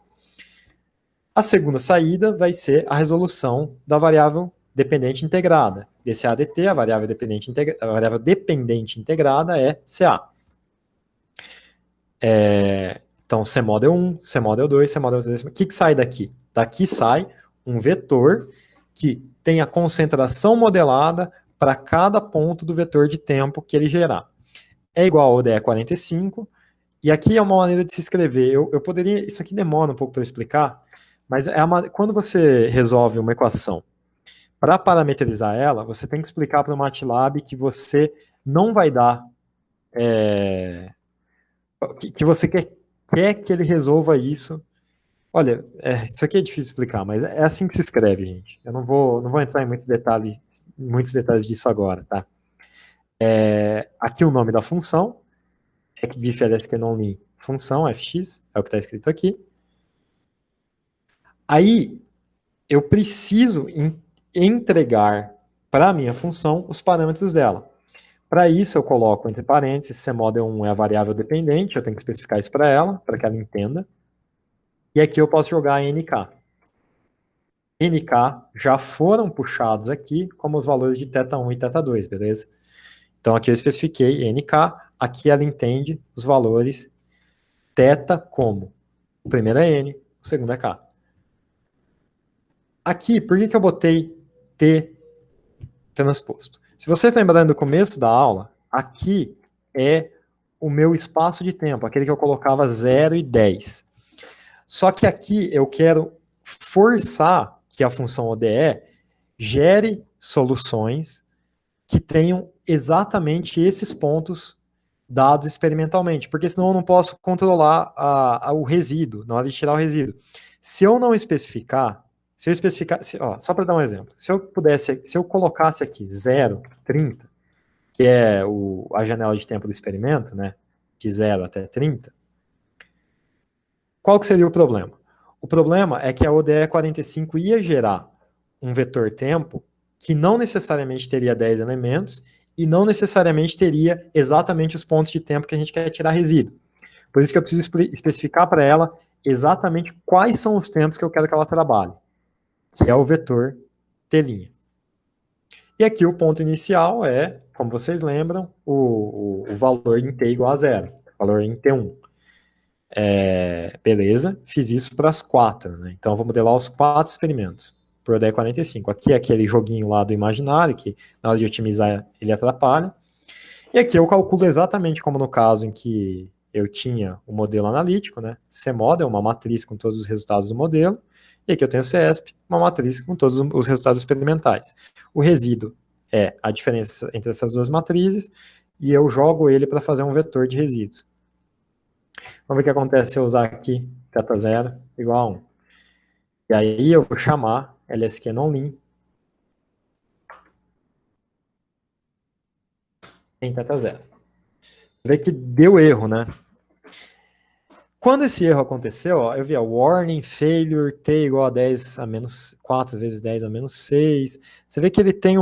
A segunda saída vai ser a resolução da variável dependente integrada. dCA dt, a variável dependente integrada é CA. Então, CModel 1, CModel 2, CModel 3. O que sai daqui? Daqui sai um vetor que tem a concentração modelada para cada ponto do vetor de tempo que ele gerar. É igual ao ODE 45, e aqui é uma maneira de se escrever. Eu poderia, isso aqui demora um pouco para explicar, mas quando você resolve uma equação, para parametrizar ela, você tem que explicar para o MATLAB que você não vai dar, que você quer que ele resolva isso. Olha, isso aqui é difícil de explicar, mas é assim que se escreve, gente. Eu não vou entrar em muitos detalhes disso agora, tá? Aqui o nome da função, ECDIF-LSQNonlim função, fx, é o que está escrito aqui. Aí, eu preciso entregar para a minha função os parâmetros dela. Para isso, eu coloco entre parênteses, CModel 1 é a variável dependente, eu tenho que especificar isso para ela, para que ela entenda. E aqui eu posso jogar NK. NK já foram puxados aqui como os valores de θ1 e θ2, beleza? Então aqui eu especifiquei NK, aqui ela entende os valores θ como o primeiro é N, o segundo é K. Aqui, por que eu botei T transposto? Se vocês lembrarem do começo da aula, aqui é o meu espaço de tempo, aquele que eu colocava 0 e 10. Só que aqui eu quero forçar que a função ODE gere soluções que tenham exatamente esses pontos dados experimentalmente, porque senão eu não posso controlar o resíduo, na hora de tirar o resíduo. Se eu não especificar, só para dar um exemplo, se eu colocasse aqui 0, 30, que é a janela de tempo do experimento, né, de 0 até 30, qual que seria o problema? O problema é que a ODE 45 ia gerar um vetor tempo que não necessariamente teria 10 elementos e não necessariamente teria exatamente os pontos de tempo que a gente quer tirar resíduo. Por isso que eu preciso especificar para ela exatamente quais são os tempos que eu quero que ela trabalhe, que é o vetor T'. E aqui o ponto inicial é, como vocês lembram, o valor em T igual a 0, o valor em T1. Beleza, fiz isso para as 4, né? Então eu vou modelar os 4 experimentos. por 10 45. Aqui é aquele joguinho lá do imaginário, que na hora de otimizar ele atrapalha. E aqui eu calculo exatamente como no caso em que eu tinha o modelo analítico, né? CMODEL, uma matriz com todos os resultados do modelo. E aqui eu tenho o CESP, uma matriz com todos os resultados experimentais. O resíduo é a diferença entre essas duas matrizes, e eu jogo ele para fazer um vetor de resíduos. Vamos ver o que acontece se eu usar aqui θ0 igual a 1. E aí eu vou chamar LSQ nonlim em θ0. Vê que deu erro, né? Quando esse erro aconteceu, ó, eu vi a warning, failure, t igual a 10 a menos 4 vezes 10 a menos 6. Você vê que ele tem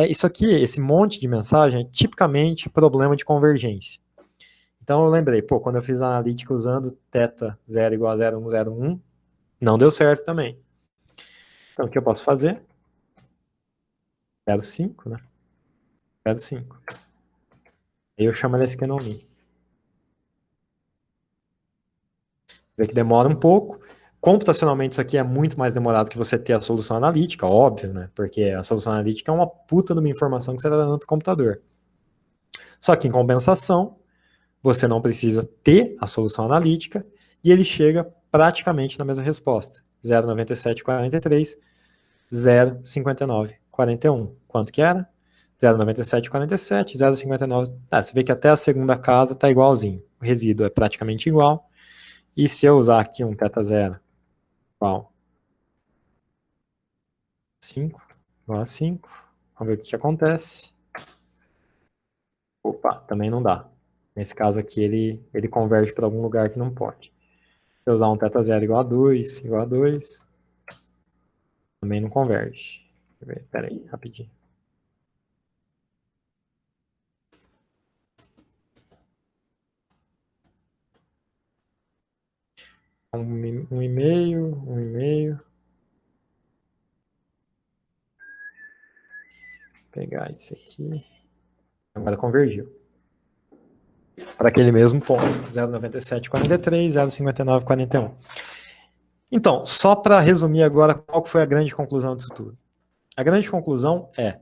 isso aqui, esse monte de mensagem, é tipicamente problema de convergência. Então eu lembrei, quando eu fiz a analítica usando θ0 igual a 0,101, não deu certo também. Então o que eu posso fazer? 0,5, né? 0,5. Aí eu chamo ele esquenomia. Vê que demora um pouco. Computacionalmente, isso aqui é muito mais demorado que você ter a solução analítica, óbvio, né? Porque a solução analítica é uma puta de uma informação que você está dando para o computador. Só que, em compensação, você não precisa ter a solução analítica e ele chega praticamente na mesma resposta. 0,9743, 0,5941. Quanto que era? 0,9747, 0,59. Você vê que até a segunda casa está igualzinho. O resíduo é praticamente igual. E se eu usar aqui um θ0 igual 5, igual a 5, vamos ver o que acontece. Opa, também não dá. Nesse caso aqui, ele converge para algum lugar que não pode. Se eu usar um θ0 igual a 2, igual a 2, também não converge. Deixa eu ver, pera aí, rapidinho. Um e-mail, um e-mail. Vou pegar esse aqui. Agora convergiu. Para aquele mesmo ponto, 0,9743, 0,5941. Então, só para resumir agora, qual foi a grande conclusão disso tudo? A grande conclusão é,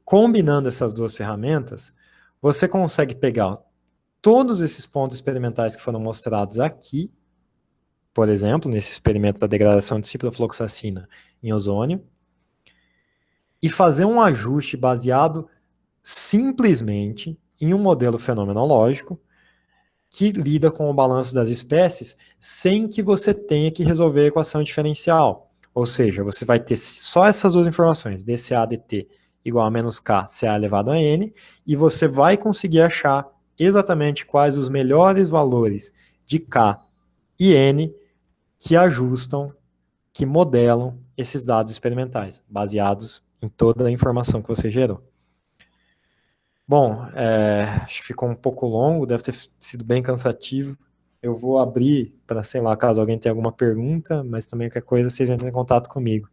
combinando essas duas ferramentas, você consegue pegar todos esses pontos experimentais que foram mostrados aqui, por exemplo, nesse experimento da degradação de ciprofloxacina em ozônio, e fazer um ajuste baseado simplesmente em um modelo fenomenológico que lida com o balanço das espécies sem que você tenha que resolver a equação diferencial. Ou seja, você vai ter só essas duas informações, dCA dt igual a menos K CA elevado a N, e você vai conseguir achar exatamente quais os melhores valores de K e N que ajustam, que modelam esses dados experimentais, baseados em toda a informação que você gerou. Bom, acho que ficou um pouco longo, deve ter sido bem cansativo. Eu vou abrir para, sei lá, caso alguém tenha alguma pergunta, mas também qualquer coisa, vocês entrem em contato comigo.